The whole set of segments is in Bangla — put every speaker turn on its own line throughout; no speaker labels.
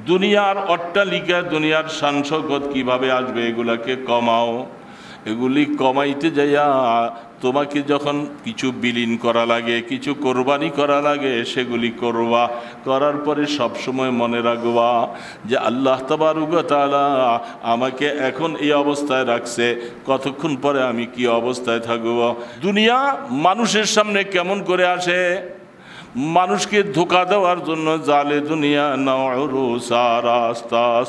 দুনিয়ার অট্টালিকা, দুনিয়ার শান শৌকত কিভাবে আসবে, এগুলাকে কমাও। এগুলি কমাইতে যাইয়া তোমাকে যখন কিছু বিলীন করা লাগে, কিছু কোরবানি করা লাগে, সেগুলি করবা। করার পরে সবসময় মনে রাখবা যে আল্লাহ তাবারক ওয়া তাআলা আমাকে এখন এই অবস্থায় রাখছে, কতক্ষণ পরে আমি কি অবস্থায় থাকব। দুনিয়া মানুষের সামনে কেমন করে আসে? মানুষকে ধোঁকা দেওয়ার জন্য জালে দুনিয়া নাউরু সারাস্তাস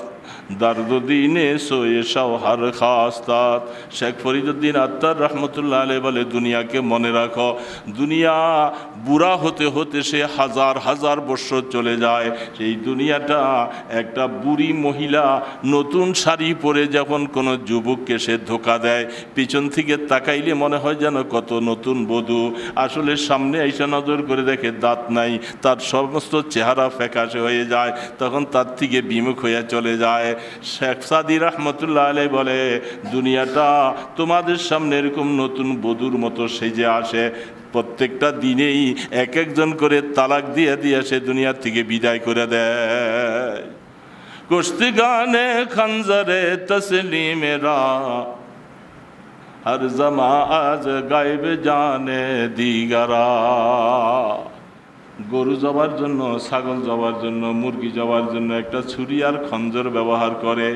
দারুদ্দিনে সোয়ে শাওহার খাস্তাত। শেখ ফরিদুদ্দিন আত্তার রহমতুল্লাহ আলাইহি বলে, দুনিয়াকে মনে রাখো, দুনিয়া বুড়া হতে হতে সে হাজার হাজার বছর চলে যায়। সেই দুনিয়াটা একটা বুড়ি মহিলা নতুন শাড়ি পরে যখন কোনো যুবককে সে ধোঁকা দেয়, পিছন থেকে তাকাইলে মনে হয় যেন কত নতুন বধূ। আসলে সামনে আইসা নজর করে দেখে দাঁত নাই, তার সমস্ত চেহারা ফ্যাকাশে হয়ে যায়, তখন তার থেকে বিমুখ হয়ে চলে যায়। শেখ সাদি রহমতুল্লাহ আলাইহি বলে, দুনিয়াটা তোমাদের সামনে এরকম নতুন বধূর মতো সেজে আসে, প্রত্যেকটা দিনেই এক একজন করে তালাক দিয়ে দিয়ে সে দুনিয়া থেকে বিদায় করে দেয়। কুশতিগানে খঞ্জরে তসলিমেরা হর জমা আজ গায়েব জানে দিগারা। গরু জবার জন্য, ছাগল জবার জন্য, মুরগি জবার জন্য একটা ছুরি আর খঞ্জর ব্যবহার করে।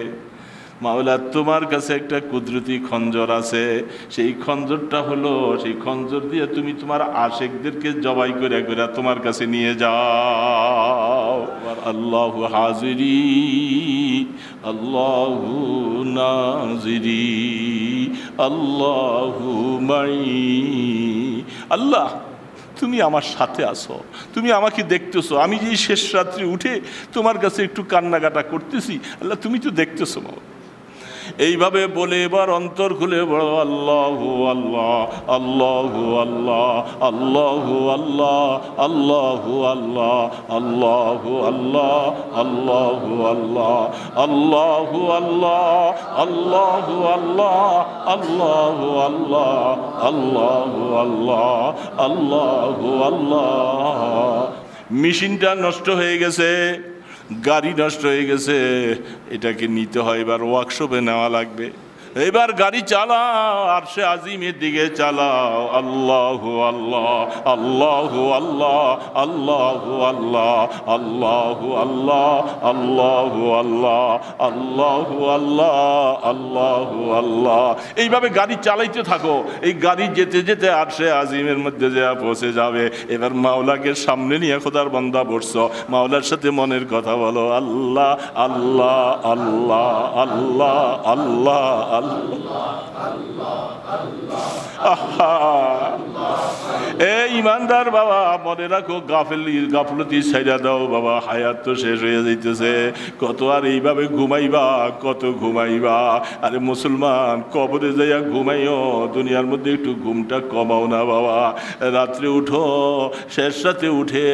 মাওলা তোমার কাছে একটা কুদরতি খঞ্জর আছে, সেই খঞ্জরটা হলো, সেই খঞ্জর দিয়ে তুমি তোমার আশেকদেরকে জবাই করে করে তোমার কাছে নিয়ে যাও। আল্লাহু হাজিরি আল্লাহু নাজিরি আল্লাহু মাই। আল্লাহ তুমি আমার সাথে আছো, তুমি আমাকে দেখতেছো, আমি যে শেষ রাত্রি উঠে তোমার কাছে একটু কান্নাকাটা করতেছি, আল্লাহ তুমি তো দেখতেছো। এইভাবে বলে এবার অন্তর খুলে বলো, আল্লাহু আল্লাহ আল্লাহু আল্লাহ আল্লাহু আল্লাহ আল্লাহু আল্লাহ আল্লাহু আল্লাহ আল্লাহু আল্লাহ আল্লাহু আল্লাহ আল্লাহু আল্লাহ আল্লাহু আল্লাহ আল্লাহু আল্লাহ আল্লাহু আল্লাহ। মেশিনটা নষ্ট হয়ে গেছে, গাড়ি নষ্ট হয়ে গেছে, এটাকে নিতে হয়, এবার ওয়ার্কশপে নেওয়া লাগবে। এবার গাড়ি চালাও, আরশে আজিমের দিকে চালাও। আল্লাহু আল্লাহ আল্লাহু আল্লাহ আল্লাহু আল্লাহ আল্লাহু আল্লাহ আল্লাহু আল্লাহ আল্লাহু আল্লাহ আল্লাহু আল্লাহ। এইভাবে গাড়ি চালাইতে থাকো, এই গাড়ি যেতে যেতে আরশে আজিমের মধ্যে যা পৌঁছে যাবে। এবার মাওলাকে সামনে নিয়ে খোদার বান্দা বসছো, মাওলার সাথে মনের কথা বলো, আল্লাহ আল্লাহ আল্লাহ আল্লাহ আল্লাহ। এই ইমানদার বাবা, মনে রাখো, গাফলতি ছাইড়া দাও বাবা, হায়াত তো শেষ হয়ে যাইতেছে। কত আর এইভাবে ঘুমাইবা, কত ঘুমাইবা? আরে মুসলমান, কবরে যাইয়া ঘুমাইও, দুনিয়ার মধ্যে একটু ঘুমটা কমাও না বাবা। রাত্রে উঠো, শেষ রাতে উঠে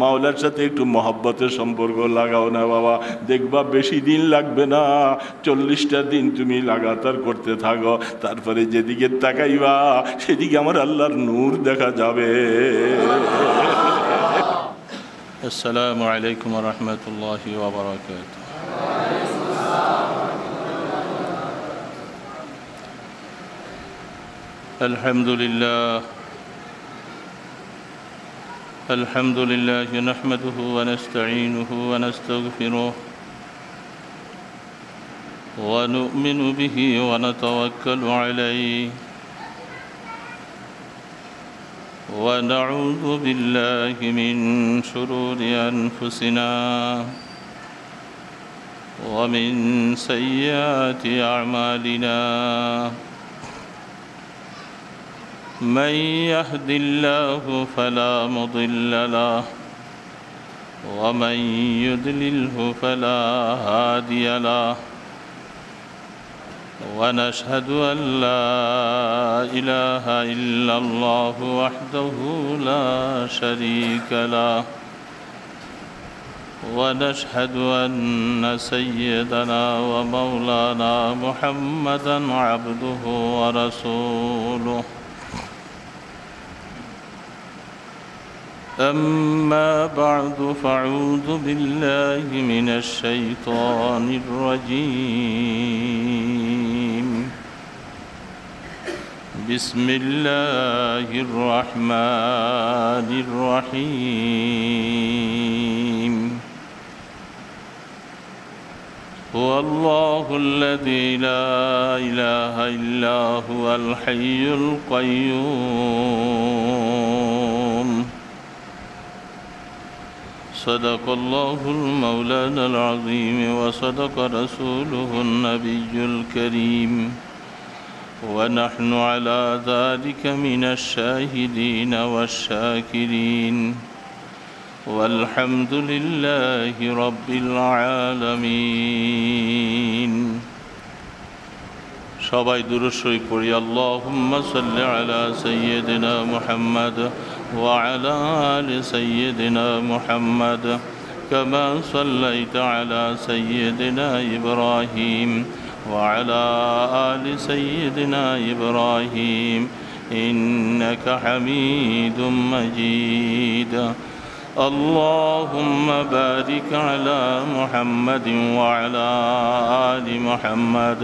মাওলার সাথে একটু মহব্বতের সম্পর্ক লাগাও না বাবা। দেখবা বেশি দিন লাগবে না, 40টা দিন তুমি লাগাতার করতে থাকো, তারপরে যেদিকে তাকাইবা সেদিকে আমার আল্লাহর নূর দেখা যাবে। আসসালামু আলাইকুম ওয়া রাহমাতুল্লাহি ওয়া বারাকাতুহু। আলহামদুলিল্লাহ নাহমাদুহু ওয়া নাস্তাঈনুহু ওয়া নাস্তাগফিরুহু ونؤمن به ونتوكل عليه ونعوذ بالله من شرور أنفسنا ومن سيئات أعمالنا من يهد الله فلا مضل له ومن يضلله فلا هادي له ونشهد أن لا إله إلا الله وحده لا شريك له ونشهد أن سيدنا ومولانا محمدا عبده ورسوله أما بعد فأعوذ بالله من الشيطان الرجيم بسم الله الرحمن الرحيم هو الله الذي لا إله إلا هو الحي القيوم صدق الله المولانا العظيم وصدق رسوله النبي الكريم ونحن على ذلك من الشاهدين والشاكرين والحمد لله رب العالمين সবাই দুরূদ শরীফ পড়ি আল্লাহুম্মা সাল্লি আলা সাইয়্যিদিনা মুহাম্মদ ওয়া আলা আলি সাইয়্যিদিনা মুহাম্মদ কামা সাল্লাইতা আলা সাইয়্যিদিনা ইব্রাহিম ওয়া আলা আলি সাইয়্যিদিনা ইব্রাহিম ইন্নাকা হামিদুম মাজিদ اللهم بارك على محمد وعلى آل محمد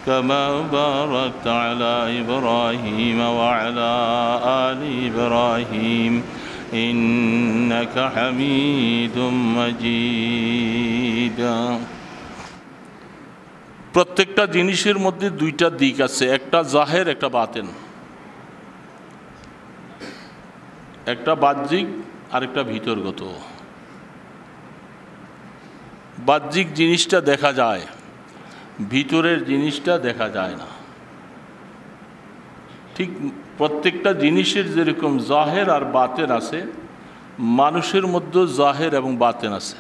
كما باركت على إبراهيم وعلى آل إبراهيم إنك حميد مجيد প্রত্যেকটা জিনিসের মধ্যে দুইটা দিক আছে, একটা জাহের একটা বাতেন, একটা বাহ্যিক আর একটা ভিতরগত। বাহ্যিক জিনিসটা দেখা যায়, ভিতরের জিনিসটা দেখা যায় না। ঠিক প্রত্যেকটা জিনিসের যেরকম জাহের আর বাতেন আছে, মানুষের মধ্যে জাহের এবং বাতেন আছে,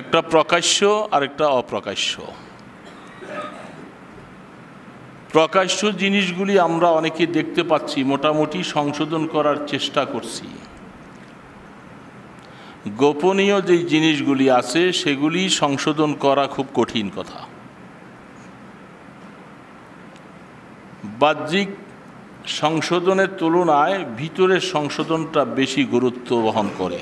একটা প্রকাশ্য আর একটা অপ্রকাশ্য। প্রকাশ্য জিনিসগুলি আমরা অনেকে দেখতে পাচ্ছি, মোটামুটি সংশোধন করার চেষ্টা করছি। গোপনীয় যে জিনিসগুলি আছে সেগুলি সংশোধন করা খুব কঠিন কথা। বাহ্যিক সংশোধনের তুলনায় ভিতরের সংশোধনটা বেশি গুরুত্ব বহন করে।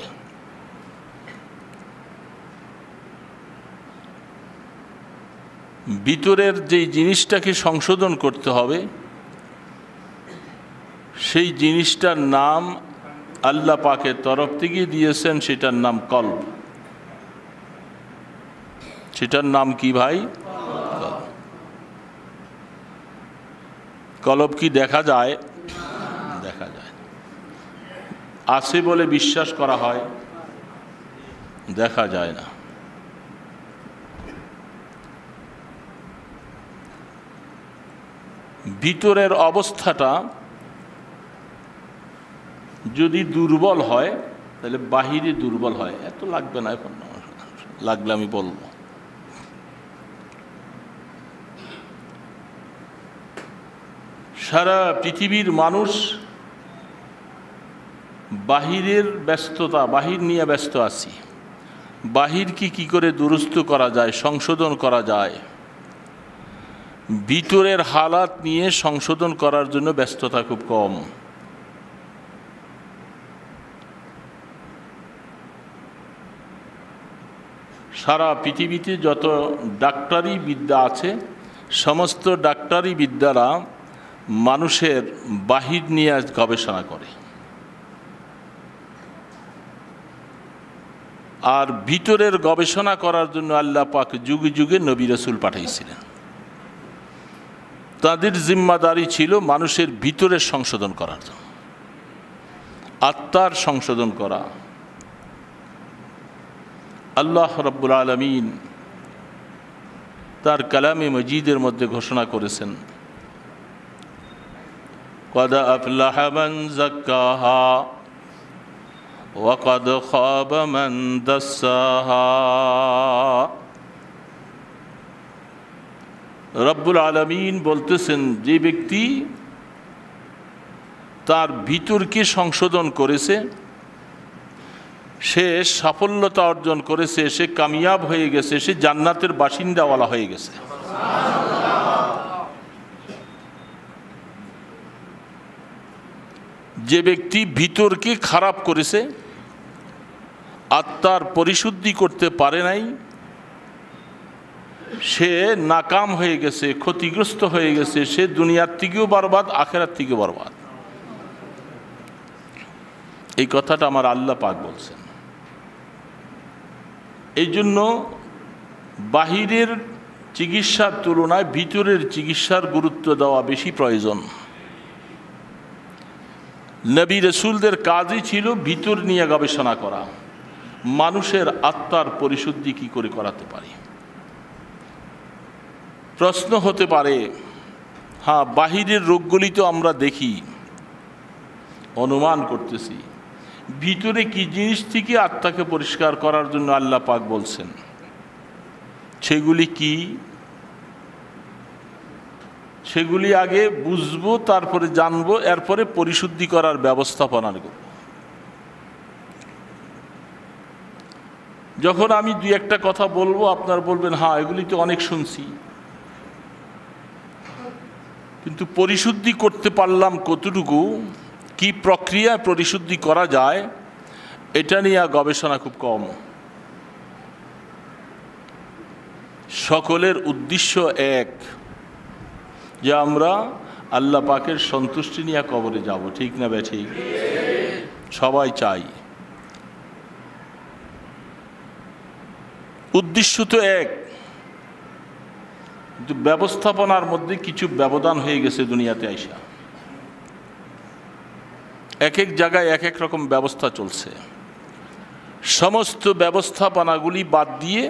ভিতরের যেই জিনিসটাকে সংশোধন করতে হবে সেই জিনিসটার নাম আল্লাহ পাকের তরফ থেকে দিয়েছেন, সেটার নাম কলব। সেটার নাম কি ভাই? কলব কি দেখা যায়? দেখা যায়। আছে বলে বিশ্বাস করা হয়, দেখা যায় না। ভিতরের অবস্থাটা যদি দুর্বল হয় তাহলে বাহিরে দুর্বল হয়। এত লাগবে না, এখন লাগলে আমি বলবো। সারা পৃথিবীর মানুষ বাহিরের ব্যস্ততা, বাহির নিয়ে ব্যস্ত আছি। বাহিরকে কি করে দুরুস্ত করা যায়, সংশোধন করা যায়, ভিতরের হালাত নিয়ে সংশোধন করার জন্য ব্যস্ততা খুব কম। সারা পৃথিবীতে যত ডাক্তারি বিদ্যা আছে, সমস্ত ডাক্তারি বিদ্যারা মানুষের বাহির নিয়ে গবেষণা করে, আর ভিতরের গবেষণা করার জন্য আল্লাহ পাক যুগে যুগে নবী রাসূল পাঠাইছিলেন। তাদের জিম্মাদারি ছিল মানুষের ভিতরের সংশোধন করার জন্য, আত্মার সংশোধন করা। আল্লাহ রাব্বুল আলামিন তার কালামে মজিদের মধ্যে ঘোষণা করেছেন, قد أفلح من زكاها وقد خاب من دساها। রব্বুল আলামিন বলতেছেন, যে ব্যক্তি তার ভিতরকে সংশোধন করেছে সে সাফল্যতা অর্জন করেছে, সে কামিয়াব হয়ে গেছে, সে জান্নাতের বাসিন্দাওয়ালা হয়ে গেছে। যে ব্যক্তি ভিতরকে খারাপ করেছে, আত্মার পরিশুদ্ধি করতে পারে নাই, সে নাকাম হয়ে গেছে, ক্ষতিগ্রস্ত হয়ে গেছে। সে দুনিয়ার থেকেও বরবাদ, আখিরাত থেকেও বরবাদ। এই কথাটা আমার আল্লাহ পাক বলছেন। এই জন্য বাহিরের চিকিৎসার তুলনায় ভিতরের চিকিৎসার গুরুত্ব দেওয়া বেশি প্রয়োজন। নবী রসুলদের কাজই ছিল ভিতর নিয়ে গবেষণা করা, মানুষের আত্মার পরিশুদ্ধি কি করে করাতে পারি। প্রশ্ন হতে পারে, হ্যাঁ, বাহিরের রোগগুলি তো আমরা দেখি, অনুমান করতেছি, ভিতরে কি জিনিস থেকে আত্মাকে পরিষ্কার করার জন্য আল্লাহ পাক বলছেন, সেগুলি কি? সেগুলি আগে বুঝবো, তারপরে জানবো, এরপরে পরিশুদ্ধি করার ব্যবস্থাপনা করব। যখন আমি দুই একটা কথা বলবো, আপনারা বলবেন হ্যাঁ এগুলি তো অনেক শুনছি, কিন্তু পরিশুদ্ধি করতে পারলাম কতটুকু, কি প্রক্রিয়ায় পরিশুদ্ধি করা যায়, এটা নিয়ে গবেষণা খুব কম। সকলের উদ্দেশ্য এক, যে আমরা আল্লাহ পাকের সন্তুষ্টি নিয়ে কবরে যাব, ঠিক না ঠিক? সবাই চাই, উদ্দেশ্য তো এক, কিন্তু ব্যবস্থাপনার মধ্যে কিছু ব্যবধান হয়ে গেছে দুনিয়াতে আইসা। এক এক জায়গায় এক এক রকম ব্যবস্থা চলছে। সমস্ত ব্যবস্থাপনাগুলি বাদ দিয়ে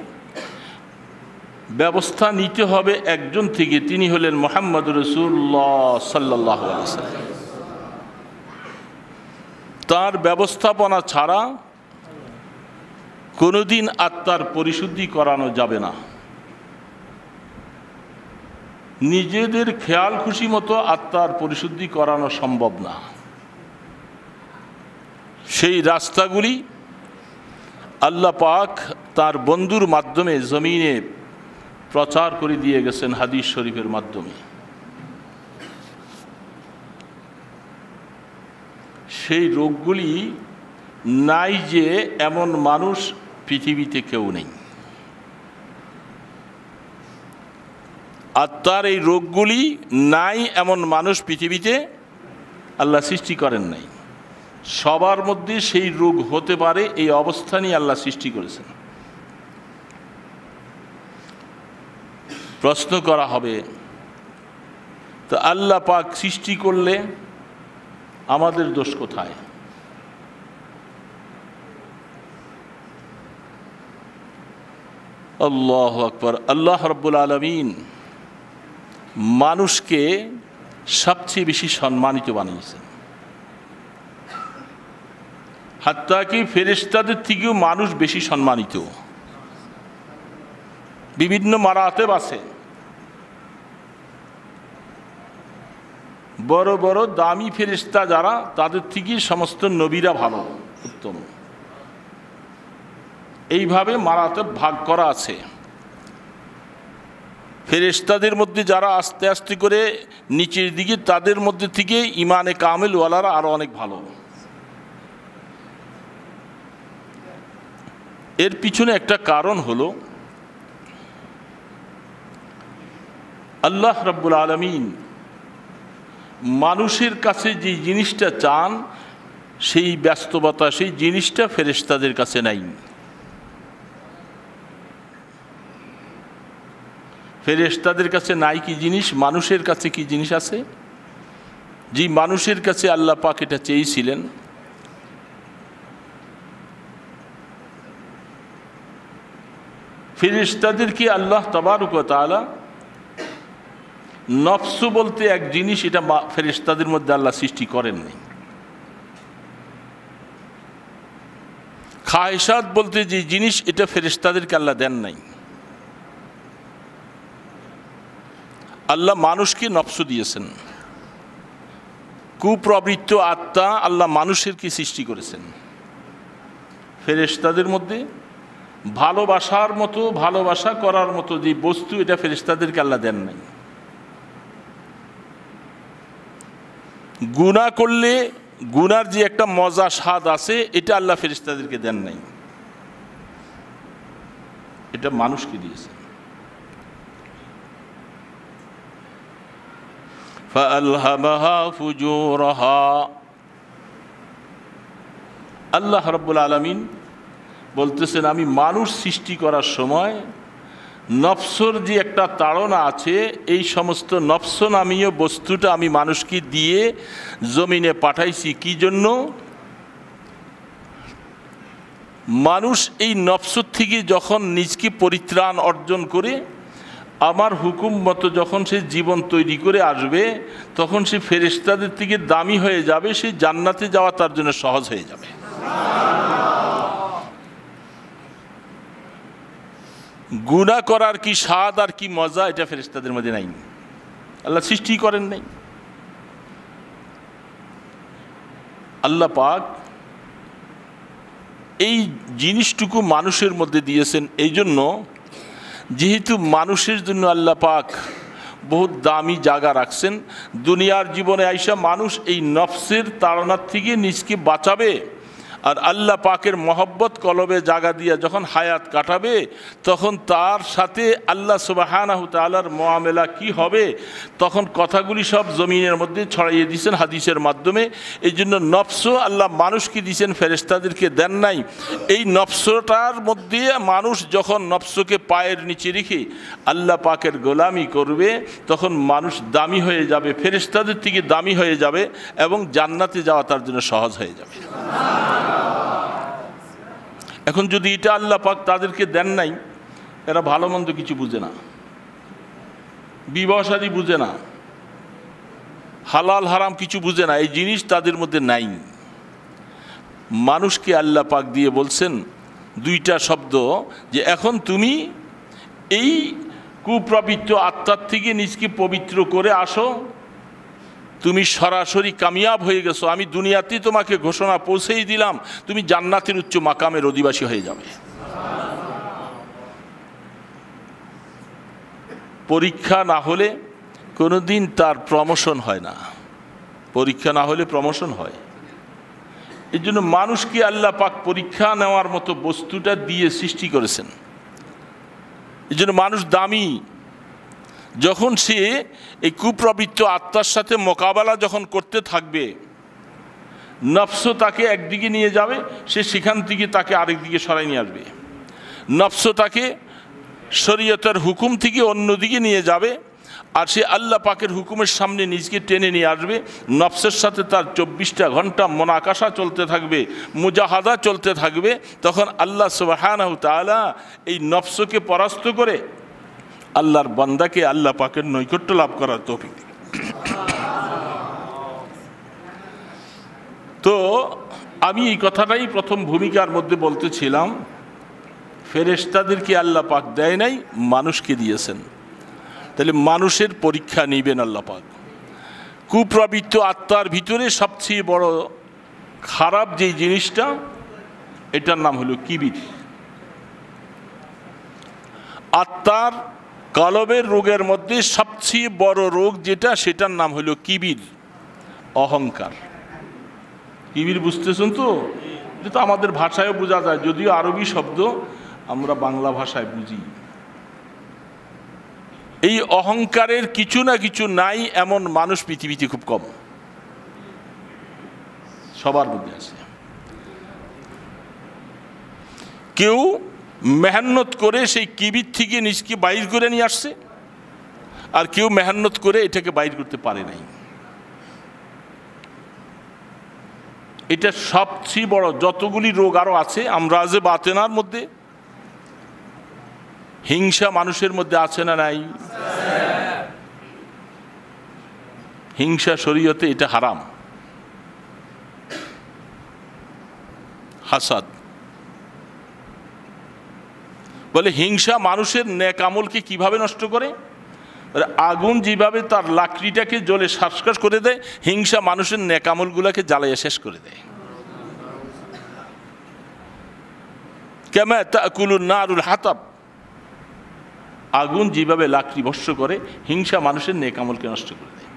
ব্যবস্থা নিতে হবে একজন থেকে, তিনি হলেন মুহাম্মদ রাসূলুল্লাহ সাল্লাল্লাহু আলাইহি ওয়াসাল্লাম। তার ব্যবস্থাপনা ছাড়া কোনোদিন আত্মার পরিশুদ্ধি করানো যাবে না। নিজেদের খেয়াল খুশি মতো আত্মার পরিশুদ্ধি করানো সম্ভব না। সেই রাস্তাগুলি আল্লাহ পাক তার বন্ধুর মাধ্যমে জমিনে প্রচার করে দিয়ে গেছেন হাদিস শরীফের মাধ্যমে। সেই রোগগুলি নাই যে এমন মানুষ পৃথিবীতে কেউ নেই। আত্মার এই রোগগুলি নাই এমন মানুষ পৃথিবীতে আল্লাহ সৃষ্টি করেন নাই। সবার মধ্যে সেই রোগ হতে পারে, এই অবস্থানই আল্লাহ সৃষ্টি করেছেন। প্রশ্ন করা হবে, তো আল্লাহ পাক সৃষ্টি করলে আমাদের দোষ কোথায়? আল্লাহু আকবার। আল্লাহ রাব্বুল আলামিন মানুষকে সবচেয়ে বেশি সম্মানিত বানিয়েছেন। হাত্তা কি ফেরেশতাদের থেকেও মানুষ বেশি সম্মানিত। বিভিন্ন মারাতেব আছে, বড় বড় দামি ফেরেশতা যারা, তাদের থেকে সমস্ত নবীরা ভালো, উত্তম। এইভাবে মারাতেব ভাগ করা আছে। ফেরেশতাদের মধ্যে যারা আস্তে আস্তে করে নিচের দিকে, তাদের মধ্যে থেকে ইমানে কামেল ওয়ালারা আরো অনেক ভালো। এর পিছনে একটা কারণ হলো আল্লাহ রাব্বুল আলামিন মানুষের কাছে যে জিনিসটা চান, সেই ব্যস্ততা, সেই জিনিসটা ফেরেশতাদের কাছে নাই। ফেরেশতাদের কাছে নাই কি জিনিস, মানুষের কাছে কি জিনিস আছে? যে মানুষের কাছে আল্লাহ পাক এটা চেয়েছিলেন, ফেরেশতাদেরকে আল্লাহ তাবারক ওয়া তাআলা নফস বলতে এক জিনিস, এটা ফেরেশতাদের মধ্যে আল্লাহ সৃষ্টি করেন নাই। খায়সাত বলতে যে জিনিস, এটা ফেরেশতাদেরকে আল্লাহ দেন নাই। আল্লাহ মানুষকে নফস দিয়েছেন, কুপ্রবৃত্ত আত্মা আল্লাহ মানুষের কি সৃষ্টি করেছেন। ফেরেশতাদের মধ্যে ভালোবাসার মতো, ভালোবাসা করার মতো যে বস্তু, এটা ফেরেশতাদেরকে আল্লাহ দেন নাই। গুনাহ করলে গুনার যে একটা মজা স্বাদ আছে এটা আল্লাহ ফেরেশতাদেরকে দেন নাই, এটা মানুষকে দিয়েছেন। فألهمها فجورها আল্লাহ রাব্বুল আলামিন বলতেছেন আমি মানুষ সৃষ্টি করার সময় নফসর যে একটা তাড়না আছে এই সমস্ত নফস নামীয় বস্তুটা আমি মানুষকে দিয়ে জমিনে পাঠাইছি কি জন্য? মানুষ এই নফসর থেকে যখন নিজকে পরিত্রাণ অর্জন করে আমার হুকুম মতো যখন সে জীবন তৈরি করে আসবে তখন সে ফেরেশতাদের থেকে দামি হয়ে যাবে, সে জান্নাতে যাওয়া তার জন্য সহজ হয়ে যাবে। গুনাহ করার কি স্বাদ আর কি মজা এটা ফেরেশতাদের মধ্যে নাই, আল্লাহ সৃষ্টি করেন নাই। আল্লাহ পাক এই জিনিসটুকু মানুষের মধ্যে দিয়েছেন এই জন্য, যেহেতু মানুষের জন্য আল্লাহ পাক বহুত দামি জায়গা রাখছেন। দুনিয়ার জীবনে আইসা মানুষ এই নফসের তাড়নার থেকে নিজকে বাঁচাবে আর আল্লাহ পাকের মহব্বত কলবে জায়গা দিয়ে যখন হায়াত কাটাবে তখন তার সাথে আল্লাহ সুবহানাহু তাআলার মুআমেলা কি হবে তখন কথাগুলি সব জমিনের মধ্যে ছড়াইয়ে দিয়েছেন হাদিসের মাধ্যমে। এই জন্য নফস আল্লাহ মানুষকে দিয়েছেন, ফেরেশতাদেরকে দেন নাই। এই নফসটার মধ্যে মানুষ যখন নফসকে পায়ের নিচে রেখে আল্লাহ পাকের গোলামি করবে তখন মানুষ দামি হয়ে যাবে, ফেরেশতাদের থেকে দামি হয়ে যাবে এবং জান্নাতে যাওয়া তার জন্য সহজ হয়ে যাবে। এখন যদি এটা আল্লাহ পাক তাদেরকে দেন নাই, এরা ভালো মন্দ কিছু বুঝে না, বিবাহ শাদী বুঝে না, হালাল হারাম কিছু বুঝে না, এই জিনিস তাদের মধ্যে নাই। মানুষকে আল্লাহ পাক দিয়ে বলছেন দুইটা শব্দ যে এখন তুমি এই কুপ্রবৃত্ত আত্মার থেকে নিজকে পবিত্র করে আসো, তুমি সরাসরি কামিয়াব হয়ে গেছো, আমি দুনিয়াতেই তোমাকে ঘোষণা পৌঁছেই দিলাম, তুমি জান্নাতের উচ্চ মাকামের অধিবাসী হয়ে যাবে। পরীক্ষা না হলে কোনোদিন তার প্রমোশন হয় না, পরীক্ষা না হলে প্রমোশন হয়। এই জন্য মানুষকে আল্লাহ পাক পরীক্ষা নেওয়ার মতো বস্তুটা দিয়ে সৃষ্টি করেছেন। এই জন্য মানুষ দামি। যখন সে এই কুপ্রবৃত্ত আত্মার সাথে মোকাবেলা যখন করতে থাকবে, নফস তাকে একদিকে নিয়ে যাবে, সে সেখান থেকে তাকে আরেক দিকে সরাই নিয়ে আসবে। নফস তাকে শরীয়তের হুকুম থেকে অন্যদিকে নিয়ে যাবে আর সে আল্লাহ পাকের হুকুমের সামনে নিজকে টেনে নিয়ে আসবে। নফসের সাথে তার 24টা ঘন্টা মোনাকাশা চলতে থাকবে, মুজাহাদা চলতে থাকবে। তখন আল্লাহ সুবহানাহু তাআলা এই নফসকে পরাস্ত করে আল্লাহর বান্দাকে আল্লাহ পাকের নৈকট্য লাভ করার তৌফিক দিবেন। তো আমি এই কথাটাই প্রথম ভূমিকার মধ্যে বলতেছিলাম, ফেরেশতাদেরকে আল্লাহ পাক দেয় নাই, মানুষকে দিয়েছেন। তাহলে মানুষের পরীক্ষা নেবেন আল্লাহ পাক। কুপ্রবৃত্ত আত্মার ভিতরে সবচেয়ে বড় খারাপ যে জিনিসটা, এটার নাম হলো কিবির। আত্মার কলবের রোগের মধ্যে সবচেয়ে বড় রোগ যেটা, সেটার নাম হলো কিবির, অহংকার। কিবির বুঝতেছেন তো? এটা তো আমাদের ভাষায়ও বোঝা যায়, যদিও আরবি শব্দ আমরা বাংলা ভাষায় বুঝি। এই অহংকারের কিছু না কিছু নাই এমন মানুষ পৃথিবীতে খুব কম, সবার মধ্যে আছে। কেউ মেহনত করে সেই কিবির থেকে নিজকে বাইর করে নিয়ে আসছে, আর কেউ মেহনত করে এটাকে বাইর করতে পারে নাই। এটা সবচেয়ে বড়। যতগুলি রোগ আরো আছে আমরাজে বাতেনার মধ্যে, হিংসা মানুষের মধ্যে আছে না নাই? হিংসা শরীয়তে এটা হারাম। হাসাদ বলে হিংসা মানুষের নেক আমলকে কিভাবে নষ্ট করে? আগুন যেভাবে তার লাকড়িটাকে জ্বলে শ্বাসকাশ করে দেয়, হিংসা মানুষের নেক আমলগুলোকে জ্বালাইয়া শেষ করে দেয়। কামা তাকুলুন নারুল হাতাব, আগুন যেভাবে লাকড়ি ভস্ম করে, হিংসা মানুষের নেক আমলকে নষ্ট করে দেয়।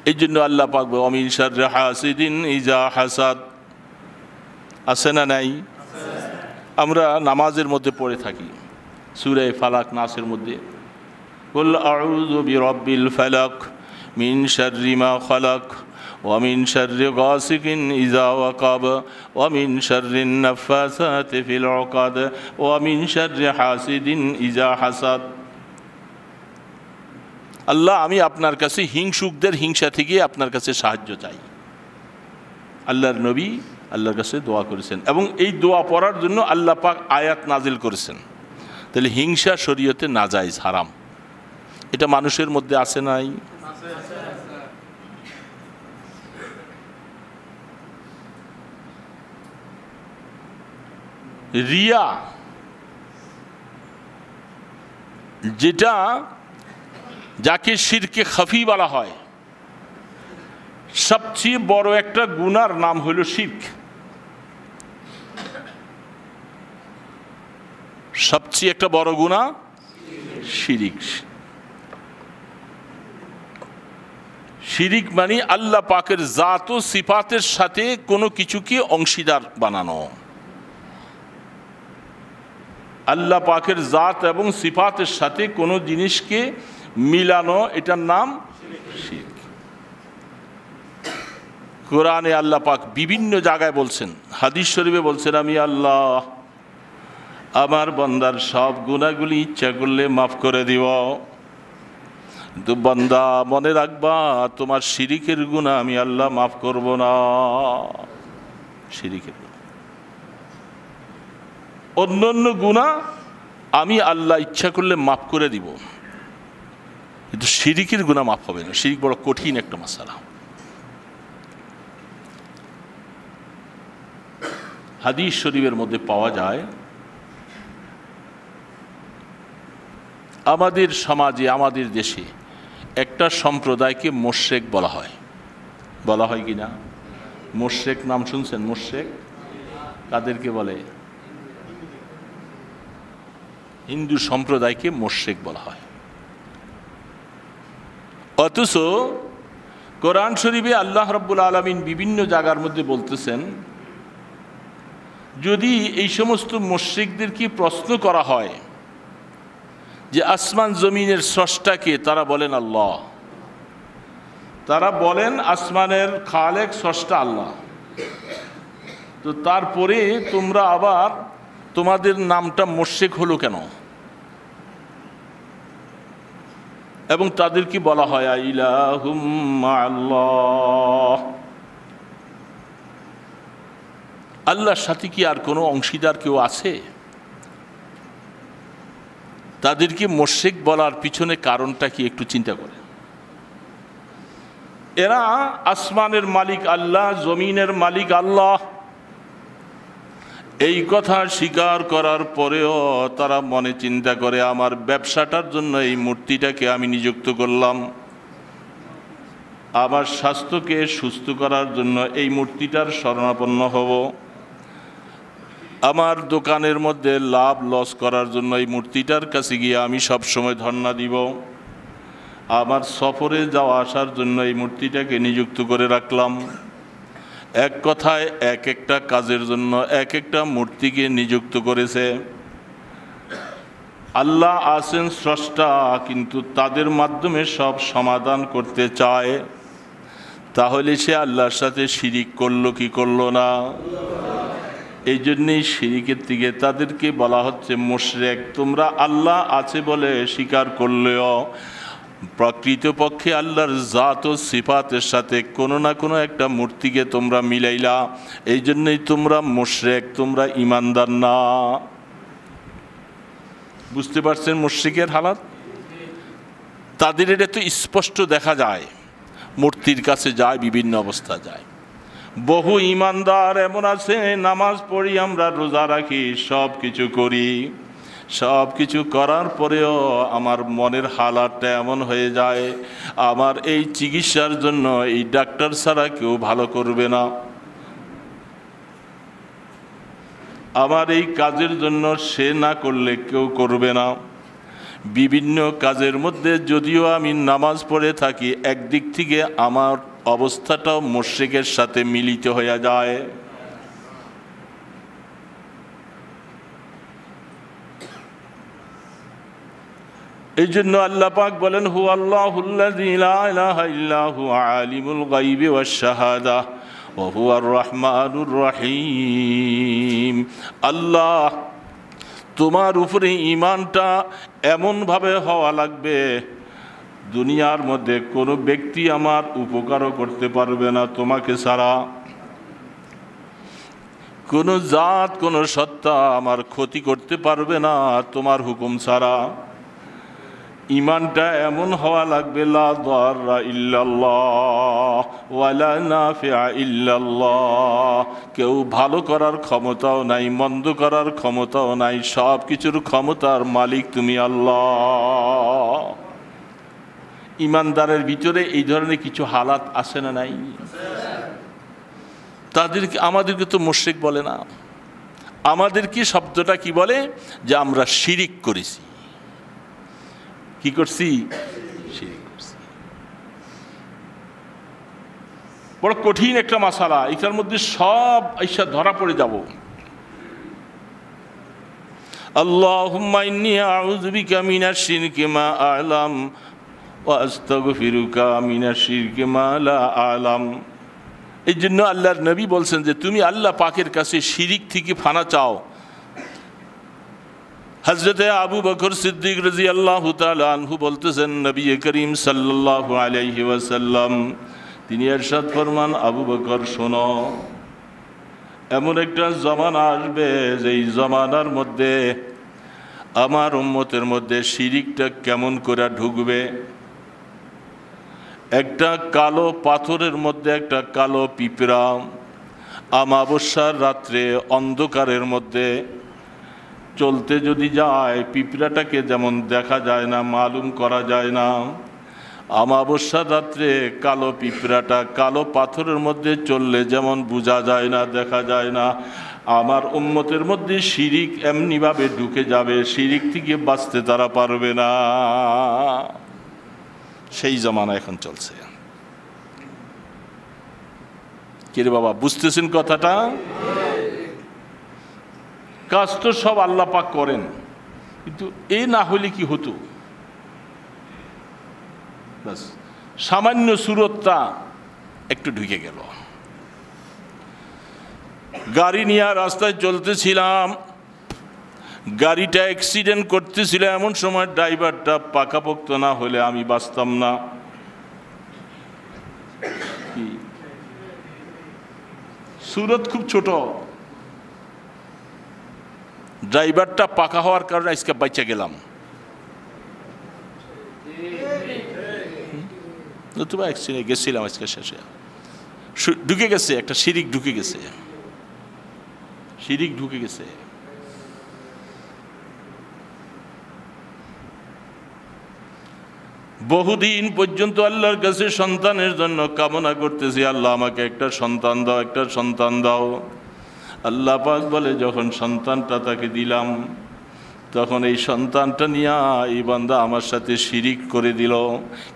এই জন্য আল্লাহ পাক ওয়া মিন শাররি হাসিদিন ইজা হাসাদ আছে না নাই? আমরা নামাজের মধ্যে পড়ে থাকি সূরা ফালাক নাসের মধ্যে, কুল আউযু বিরাব্বিল ফালাক মিন শাররি মা খালাক ওয়া মিন শাররি গাসিকিন ইজা ওয়াকাব ওয়া মিন শাররিন নাফাসাতি ফিল উকাদ ওয়া মিন শাররি হাসিদিন ইজা হাসাদ। আল্লাহ, আমি আপনার কাছে হিংসুকদের হিংসা থেকে আপনার কাছে সাহায্য চাই। আল্লাহর নবী আল্লাহর কাছে দোয়া করেছেন এবং এই দোয়া পড়ার জন্য আল্লাহ পাক আয়াত নাজিল করেছেন। তাহলে হিংসা শরীয়তে নাজায়েজ, হারাম। এটা মানুষের মধ্যে আছে নাই? রিয়া, যেটা যাকে শিরকে খাফি বলা হয়, সবচেয়ে বড় একটা গুনার নাম হইল শিরক। সবচেয়ে একটা বড় গুনাহ শিরিক। শিরিক মানে আল্লাহ পাকের জাত ও সিফাতের সাথে কোনো কিছুকে অংশীদার বানানো। আল্লাহ পাকের জাত এবং সিফাতের সাথে কোনো জিনিসকে মিলানো, এটার নাম শিরক। কোরআনে আল্লাহ পাক বিভিন্ন জায়গায় বলছেন, হাদিস শরীফে বলছেন, আমি আল্লাহ আমার বান্দার সব গুনাহগুলি ইচ্ছা করলে মাফ করে দিব, কিন্তু বান্দা মনে রাখবা তোমার শিরিকের গুনাহ আমি আল্লাহ মাফ করব না। শিরিকের গুনাহ, অন্যান্য গুনাহ আমি আল্লাহ ইচ্ছা করলে মাফ করে দিব, কিন্তু শিরিকের গুনাহ মাফ হবে না। শিরিক বড় কঠিন একটা মাসালা। হাদিস শরীফের মধ্যে পাওয়া যায়, আমাদের সমাজে, আমাদের দেশে একটা সম্প্রদায়কে মুশরিক বলা হয়। বলা হয় কি না? মুশরিক নাম শুনছেন? মুশরিক কাদেরকে বলে? হিন্দু সম্প্রদায়কে মুশরিক বলা হয়। অথচ কোরআন শরীফে আল্লাহ রাব্বুল আলামিন বিভিন্ন জায়গার মধ্যে বলতেছেন, যদি এই সমস্ত মুশরিকদেরকে প্রশ্ন করা হয় যে আসমান জমিনের স্রষ্টাকে, তারা বলেন আল্লাহ। তারা বলেন আসমানের খালেক স্রষ্টা আল্লাহ। তো তারপরে তোমরা আবার তোমাদের নামটা মুশরিক হলো কেন? এবং তাদেরকে বলা হয় ইলাহুম মা'আল্লাহ, আল্লাহর সাথে কি আর কোনো অংশীদার কেউ আছে? তাদেরকে মুশরিক বলার পিছনে কারণটা কি একটু চিন্তা করে। এরা আসমানের মালিক আল্লাহ, জমিনের মালিক আল্লাহ, এই কথা স্বীকার করার পরেও তারা মনে চিন্তা করে আমার ব্যবসাটার জন্য এই মূর্তিটাকে আমি নিযুক্ত করলাম, আমার স্বাস্থ্যকে সুস্থ করার জন্য এই মূর্তিটার শরণাপন্ন হব, আমার দোকানের মধ্যে লাভ লস করার জন্য এই মূর্তিটার কাছে গিয়ে আমি সবসময় ধর্ণা দিব, আমার সফরে যাওয়া আসার জন্য এই মূর্তিটাকে নিযুক্ত করে রাখলাম। এক কথায় এক একটা কাজের জন্য এক একটা মূর্তিকে নিযুক্ত করেছে। আল্লাহ আছেন স্রষ্টা, কিন্তু তাদের মাধ্যমে সব সমাধান করতে চায়। তাহলে সে আল্লাহর সাথে শিরিক করলো কি করলো না? এই জন্যেই শিরিকের দিকে তাদেরকে বলা হচ্ছে মুশরিক। তোমরা আল্লাহ আছে বলে স্বীকার করলেও প্রকৃতপক্ষে আল্লাহর জাত ও সিফাতের সাথে কোনো না কোনো একটা মূর্তিকে তোমরা মিলাইলা, এই জন্যই তোমরা মুশরিক, তোমরা ঈমানদার না। বুঝতে পারছেন মুশরিকের হালাত? তাদের এটা তো স্পষ্ট দেখা যায়, মূর্তির কাছে যায়, বিভিন্ন অবস্থা যায়। বহু ঈমানদার এমন আছে, নামাজ পড়ি আমরা, রোজা রাখি, সব কিছু করি, সব কিছু করার পরেও আমার মনের হালাতটা এমন হয়ে যায়, আমার এই চিকিৎসার জন্য এই ডাক্তার ছাড়া কেউ ভালো করবে না, আমার এই কাজের জন্য সে না করলে কেউ করবে না। বিভিন্ন কাজের মধ্যে যদিও আমি নামাজ পড়ে থাকি, একদিক থেকে আমার অবস্থাটাও মুশরিকের সাথে মিলিত হয়ে যায়। এই জন্য আল্লাহ পাক বলেন, হু আল্লাহুল্লাযী লা ইলাহা ইল্লা হু আলিমুল গায়বি ওয়াশ শাহাদাহ ওয়া হুয়ার রহমানুর রহিম। আল্লাহ, তোমার উপরে ঈমানটা এমনভাবে হওয়া লাগবে, দুনিয়ার মধ্যে কোনো ব্যক্তি আমার উপকারও করতে পারবে না তোমাকে ছাড়া, কোনো জাত কোনো সত্তা আমার ক্ষতি করতে পারবে না তোমার হুকুম ছাড়া। ঈমানটা এমন হওয়া লাগবে, লা দাররা ইল্লাল্লাহ ওয়ালা নাফিআ ইল্লাল্লাহ, কেউ ভালো করার ক্ষমতাও নাই, মন্দ করার ক্ষমতাও নাই, সব কিছুর ক্ষমতার মালিক তুমি আল্লাহ। ঈমানদারের ভিতরে এই ধরনের কিছু হালাত আসে না নাই? তাদেরকে, আমাদেরকে তো মুশরিক বলে না, আমাদেরকে শব্দটা কি বলে, যে আমরা শিরিক করেছি। কি করছি? শিরিক করছি। বড় কঠিন একটা মাসালা, এটার মধ্যে সব আইসা ধরা পড়ে যাব। আল্লাহুম্মা ইন্নী আউযু বিকা মিনাশ শিরকি মা আ'লাম ওয়া আস্তাগফিরুকা মিনাশ শিরকি মা লা আ'লাম। এই জন্য আল্লাহর নবী বলছেন যে তুমি আল্লাহ পাকের কাছে শিরিক থেকে ফানা চাও। হযরতে আবু বকর সিদ্দিক রাদিয়াল্লাহু তাআলা আনহু বলতেছেন, নবী করিম সাল্লাল্লাহু আলাইহি ওয়াসাল্লাম তিনি ইরশাদ ফরমান, আবু বকর শোনো, এমন একটা জমানা আসবে যেই জমানার মধ্যে আমার উম্মতের মধ্যে শিরিকটা কেমন করে ঢুকবে। একটা কালো পাথরের মধ্যে একটা কালো পিঁপড়া আমাবস্যার রাত্রে অন্ধকারের মধ্যে চলতে যদি যায়, পিঁপড়াটাকে যেমন দেখা যায় না, মালুম করা যায় না, আমাবস্যার রাত্রে কালো পিঁপড়াটা কালো পাথরের মধ্যে চললে যেমন বোঝা যায় না, দেখা যায় না, আমার উম্মতের মধ্যে শিরিক এমনিভাবে ঢুকে যাবে, শিরিক থেকে বাঁচতে তারা পারবে না। সেই জমানা এখন চলছে। কে রে বাবা, বুঝতেছেন কথাটা? কাজ তো সব আল্লাহ পাক করেন, কিন্তু এই না হলে কি হতো? বাস সামান্য সুরতটা একটু ঢুকে গেল। গাড়ি নিয়ে রাস্তায় চলতেছিলাম, গাড়িটা অ্যাক্সিডেন্ট করতেছিল, এমন সময় ড্রাইভারটা পাকাপোক্ত না হলে আমি বাঁচতাম না। সুরত খুব ছোট, ড্রাইভারটা পাকা হওয়ার কারণে আজকে বাইচা গেলাম। নতুবা অ্যাক্সিডেন্ট গেছিলাম আজকে শেষে, ঢুকে গেছে একটা শিরিক, ঢুকে গেছে শিরিক, ঢুকে গেছে। বহুদিন পর্যন্ত আল্লাহর কাছে সন্তানের জন্য কামনা করতেছি, আল্লাহ আমাকে একটা সন্তান দাও, একটা সন্তান দাও। আল্লাহ পাক বলে, যখন সন্তানটা তাকে দিলাম, তখন এই সন্তানটা নিয়ে এই বান্দা আমার সাথে শিরিক করে দিল।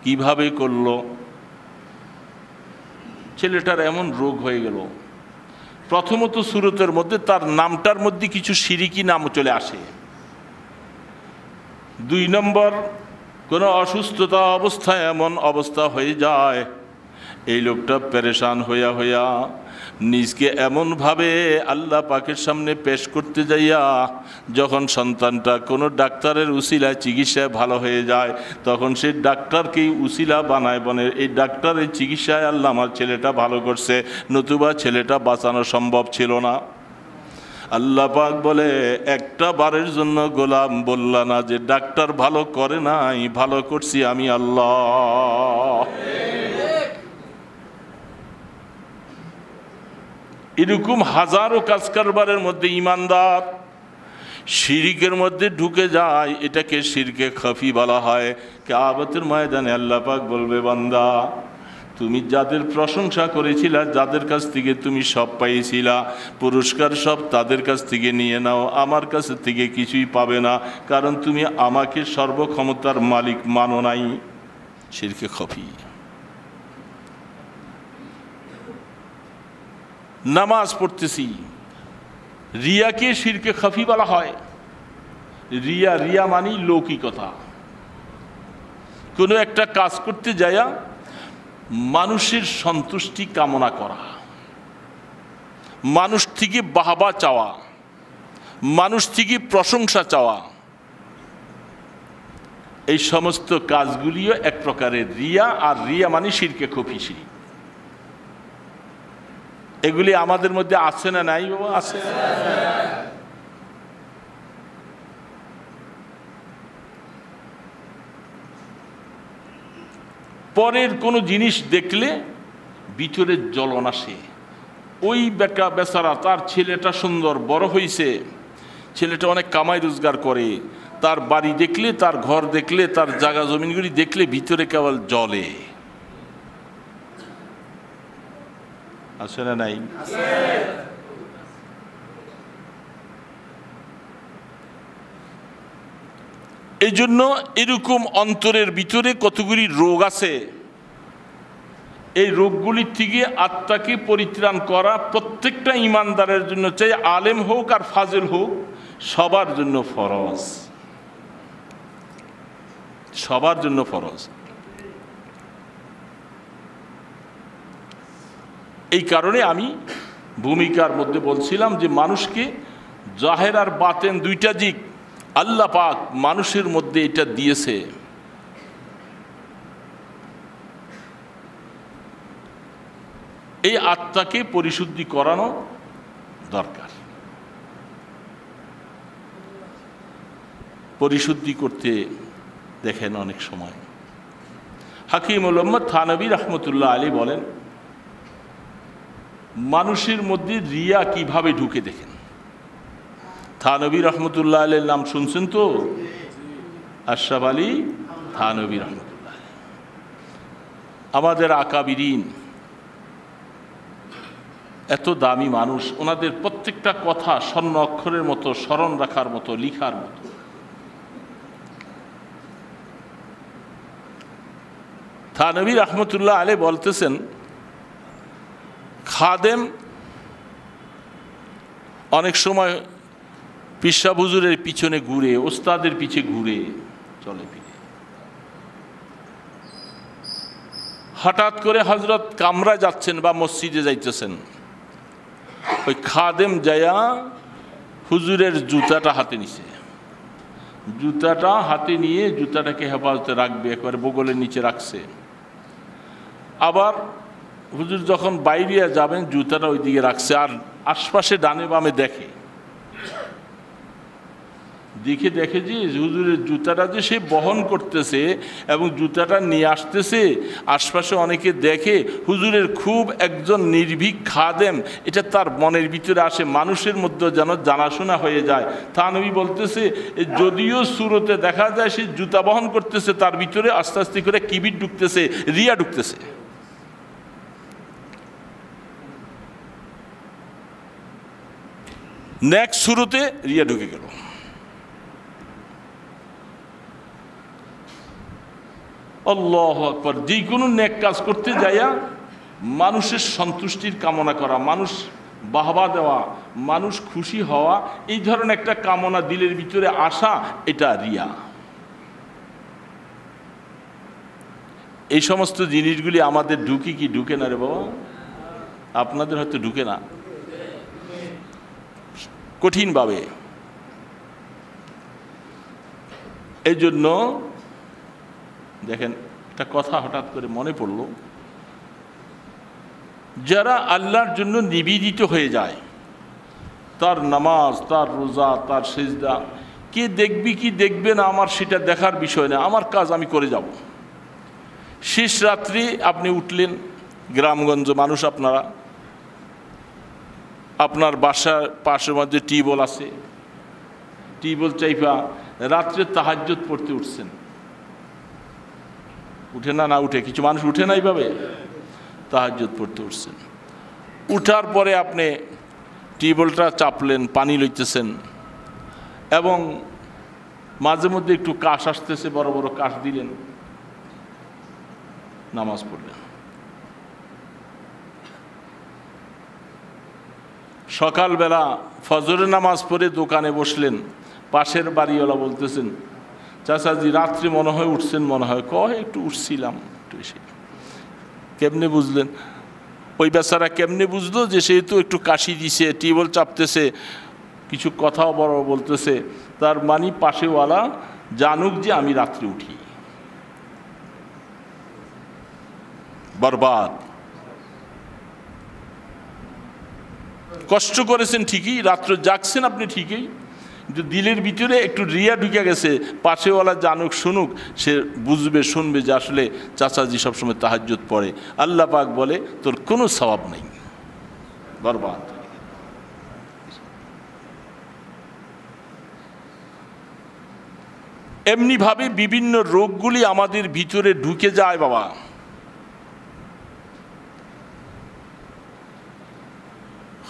কিভাবে করলো? ছেলেটার এমন রোগ হয়ে গেল, প্রথমত সুরতের মধ্যে তার নামটার মধ্যে কিছু শিরিকি নাম চলে আসে। 2 নম্বর, কোনো অসুস্থতা অবস্থায় এমন অবস্থা হয়ে যায়, এই লোকটা পেরেশান হইয়া হইয়া নিজকে এমনভাবে আল্লাহ পাকের সামনে পেশ করতে যাইয়া, যখন সন্তানটা কোনো ডাক্তারের উসিলায় চিকিৎসায় ভালো হয়ে যায়, তখন সেই ডাক্তারকেই উসিলা বানায়, বনে এই ডাক্তারের চিকিৎসায় আল্লাহ আমার ছেলেটা ভালো করছে, নতুবা ছেলেটা বাঁচানো সম্ভব ছিল না। আল্লাহ পাক বলে, একটা বারের জন্য গোলাম বললা না যে ডাক্তার ভালো করে নাই, ভালো করছি আমি আল্লাহ। এরকম হাজারো কাজ কারবারের মধ্যে ইমানদার শিরিকের মধ্যে ঢুকে যায়, এটাকে শিরকে খাফি বলা হয়। কিয়ামতের ময়দানে আল্লাহ পাক বলবে, বান্দা তুমি যাদের প্রশংসা করেছিলা, যাদের কাছ থেকে তুমি সব পাইছিলা, পুরস্কার সব তাদের কাছ থেকে নিয়ে নাও, আমার কাছ থেকে কিছুই পাবে না, কারণ তুমি আমাকে সর্বক্ষমতার মালিক মানো নাই। শিরকে খফি। নামাজ পড়তেছি, রিয়াকে শিরকে খফি বলা হয়। রিয়া মানি লৌকিকতা। কোনো একটা কাজ করতে যায়া মানুষের সন্তুষ্টি কামনা করা, মানুষ থেকে বাহবা চাওয়া, মানুষ থেকে প্রশংসা চাওয়া, এই সমস্ত কাজগুলিও এক প্রকারের রিয়া। আর রিয়া মানে শিরকে খফি, শিরক। এগুলি আমাদের মধ্যে আছে না নাই বাবা? আছে। পরের কোনো জিনিস দেখলে ভিতরে জ্বলন আসে। ওই বেচারা, তার ছেলেটা সুন্দর বড় হয়েছে, ছেলেটা অনেক কামাই রোজগার করে, তার বাড়ি দেখলে, তার ঘর দেখলে, তার জায়গা জমিনগুলি দেখলে ভিতরে কেবল জ্বলে। আছে না নাই? এই জন্য এরকম অন্তরের ভিতরে কতগুলি রোগ আছে। এই রোগগুলির থেকে আত্মাকে পরিত্রাণ করা প্রত্যেকটা ইমানদারের জন্য, চাই আলেম হোক আর ফাজিল হোক, সবার জন্য ফরজ, সবার জন্য ফরজ। এই কারণে আমি ভূমিকার মধ্যে বলছিলাম যে মানুষকে জাহের আর বাতেন দুইটা দিক আল্লাহ পাক মানুষের মধ্যে এটা দিয়েছে। এই আত্মাকে পরিশুদ্ধি করানো দরকার। পরিশুদ্ধি করতে দেখেন অনেক সময় হাকিমুল উম্মত থানবী রহমতুল্লাহ আলী বলেন, মানুষের মধ্যে রিয়া কিভাবে ঢুকে দেখেন। থানবী রহমতুল্লাহ আলীর নাম শুনছেন তো? আশরাফ আলী থানবী রহমতুল্লাহ। আমাদের আকাবিরিন এত দামি মানুষ, ওনাদের প্রত্যেকটা কথা স্বর্ণ অক্ষরের মতো, স্মরণ রাখার মতো, লিখার মতো। থানবী রহমতুল্লাহ আলী বলতেছেন, খাদেম অনেক সময় পিসাব হুজুরের পিছনে ঘুরে, ওস্তাদের পিছে ঘুরে চলে ফিরে। হঠাৎ করে হযরত কামরা যাচ্ছেন বা মসজিদে যাইতেছেন, ওই খাদেম যায়া হুজুরের জুতাটা হাতে নিছে, জুতাটা হাতে নিয়ে জুতাটাকে হেফাজতে রাখবে, একবারে বগলের নিচে রাখছে। আবার হুজুর যখন বাইরে যাবেন জুতাটা ওই দিকে রাখছে, আর আশপাশে ডানে বামে দেখে দেখে যে হুজুরের জুতাটা যে সে বহন করতেছে এবং জুতাটা নিয়ে আসতেছে, আশপাশে অনেকে দেখে হুজুরের খুব একজন নির্ভীক খাদেম, এটা তার মনের ভিতরে আসে, মানুষের মধ্যে যেন জানাশোনা হয়ে যায়। থানবী বলতেছে, যদিও সুরতে দেখা যায় সে জুতা বহন করতেছে, তার ভিতরে আস্তে আস্তে করে কিবির ঢুকতেছে, রিয়া ঢুকতেছে। নেক্সট শুরুতে রিয়া ঢুকে গেল। আল্লাহু আকবার। যে কোনো নেক কাজ করতে যাইয়া মানুষের সন্তুষ্টির কামনা করা, মানুষ বাহবা দেওয়া, মানুষ খুশি হওয়া, এই ধরনের একটা কামনা দিলের ভিতরে আসা, এটা রিয়া। এই সমস্ত জিনিসগুলি আমাদের ঢুকি কি ঢুকে না রে বাবা? আপনাদের হয়তো ঢুকে না, কঠিনভাবে। এই জন্য দেখেন, একটা কথা হঠাৎ করে মনে পড়ল, যারা আল্লাহর জন্য নিবেদিত হয়ে যায়, তার নামাজ, তার রোজা, তার সিজদা, কে দেখবি কি দেখবে না আমার সেটা দেখার বিষয় না, আমার কাজ আমি করে যাব। শেষ রাত্রি আপনি উঠলেন, গ্রামগঞ্জ মানুষ আপনারা, আপনার বাসার পাশের মধ্যে টিউবওয়েল আছে, টিউবওয়েল চাইপা রাত্রে তাহাজ্জুদ পড়তে উঠছেন। উঠে না? না উঠে? কিছু মানুষ উঠে না এইভাবে। তাহাজ্জুদ পড়তে উঠছেন। উঠার পরে আপনি টিউবওয়েলটা চাপলেন, পানি লইতেছেন, এবং মাঝে মধ্যে একটু কাশ আসতেছে, বড় বড় কাশ দিলেন, নামাজ পড়লেন। সকালবেলা ফজরের নামাজ পড়ে দোকানে বসলেন, পাশের বাড়িওয়ালা বলতেছেন, চাচাজি রাত্রে মনে হয় উঠছেন, মনে হয় কয় একটু উঠছিলাম, একটু এসে। কেমনে বুঝলেন? ওই বেচারা কেমনে বুঝলো যে সেহেতু একটু কাশি দিছে, টিউবওয়েল চাপতেছে, কিছু কথাও বড় বলতেছে, তার মানে পাশেওয়ালা জানুক যে আমি রাত্রে উঠি। বরবাদ। কষ্ট করেছেন ঠিকই, রাত্র জাগছেন আপনি ঠিকই, কিন্তু দিলের ভিতরে একটু রিয়া ঢুকে গেছে, পাশেওয়ালা জানুক শুনুক, সে বুঝবে শুনবে যে আসলে চাচাজি সবসময় তাহাজ্জুদ পড়ে। আল্লাহ পাক বলে তোর কোনো সওয়াব নেই, বরবাদ। এমনিভাবে বিভিন্ন রোগগুলি আমাদের ভিতরে ঢুকে যায় বাবা।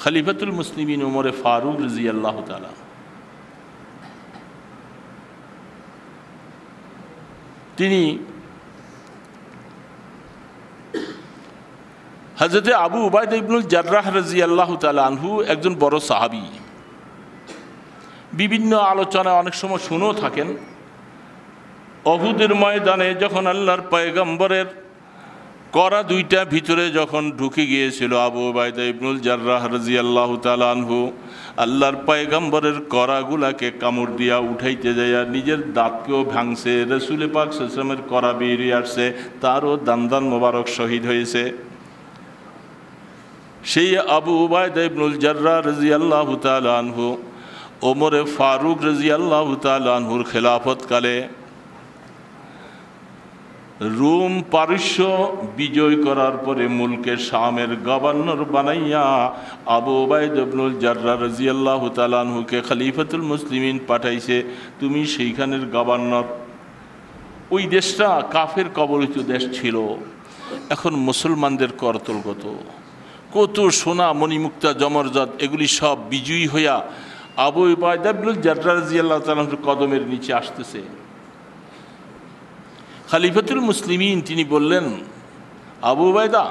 খলিফাতুল মুসলিমিন ওমরে ফারুক রাদিয়াল্লাহু তাআলা তিনি হযরতে আবু উবাইদা ইবনুল জাররাহ রাদিয়াল্লাহু তাআলা আনহু একজন বড় সাহাবী। বিভিন্ন আলোচনায় অনেক সময় শুনেও থাকেন, উহুদের ময়দানে যখন আল্লাহর পয়গম্বরের করা দুইটা ভিতরে যখন ঢুকে গিয়েছিল আবু উবাইদা ইবনুল জাররাহ রাদিয়াল্লাহু তাআলা আনহু, আল্লাহর পয়গম্বরের করাগুলাকে কামড় দিয়া উঠাইতে যাইয়া নিজের দাঁতকেও ভাঙছে, রাসূল পাক সাল্লাল্লাহু আলাইহি ওয়াসাল্লামের করা বেরিয়ে আসছে, তারও দান মোবারক শহীদ হয়েছে। সেই আবু উবাইদা ইবনুল জাররাহ রাদিয়াল্লাহু তাআলা আনহু ওমরে ফারুক রাদিয়াল্লাহু তাআলা আনহুর খেলাফতকালে রোম পারস্য বিজয় করার পরে মুলকে শামের গভর্নর বানাইয়া আবু উবাইদা ইবনুল জাররাহ রাদিয়াল্লাহু তাআলা আনহুকে খলিফাতুল মুসলিমিন পাঠাইছে, তুমি সেইখানের গভর্নর। ওই দেশটা কাফের কবলিত দেশ ছিল, এখন মুসলমানদের করতল কত সোনা মণিমুক্তা জমরজাত এগুলি সব বিজয়ী হইয়া আবু উবাইদা ইবনুল জাররাহ রাদিয়াল্লাহু তাআলা আনহুর কদমের নিচে আসতেছে। খলিফাতুল মুসলিমিন তিনি বললেন, আবু উবাইদা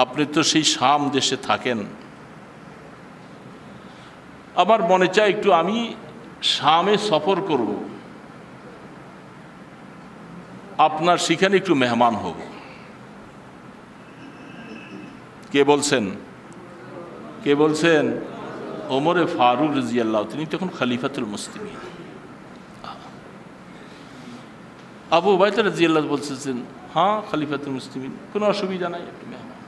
আপনি তো সেই শাম দেশে থাকেন, আমার মনে চায় একটু আমি শামে সফর করব, আপনার সেখানে একটু মেহমান হব। কে বলছেন? কে বলছেন? ওমরে ফারুক রাদিয়াল্লাহু, তিনি তখন খলিফাতুল মুসলিমিন। আবু উবাইদা রাদিয়াল্লাহু বলতেছেন, হ্যাঁ খলিফাতুল মুসলিমিন, কোনো অসুবিধা নাই, একটু মেহমান।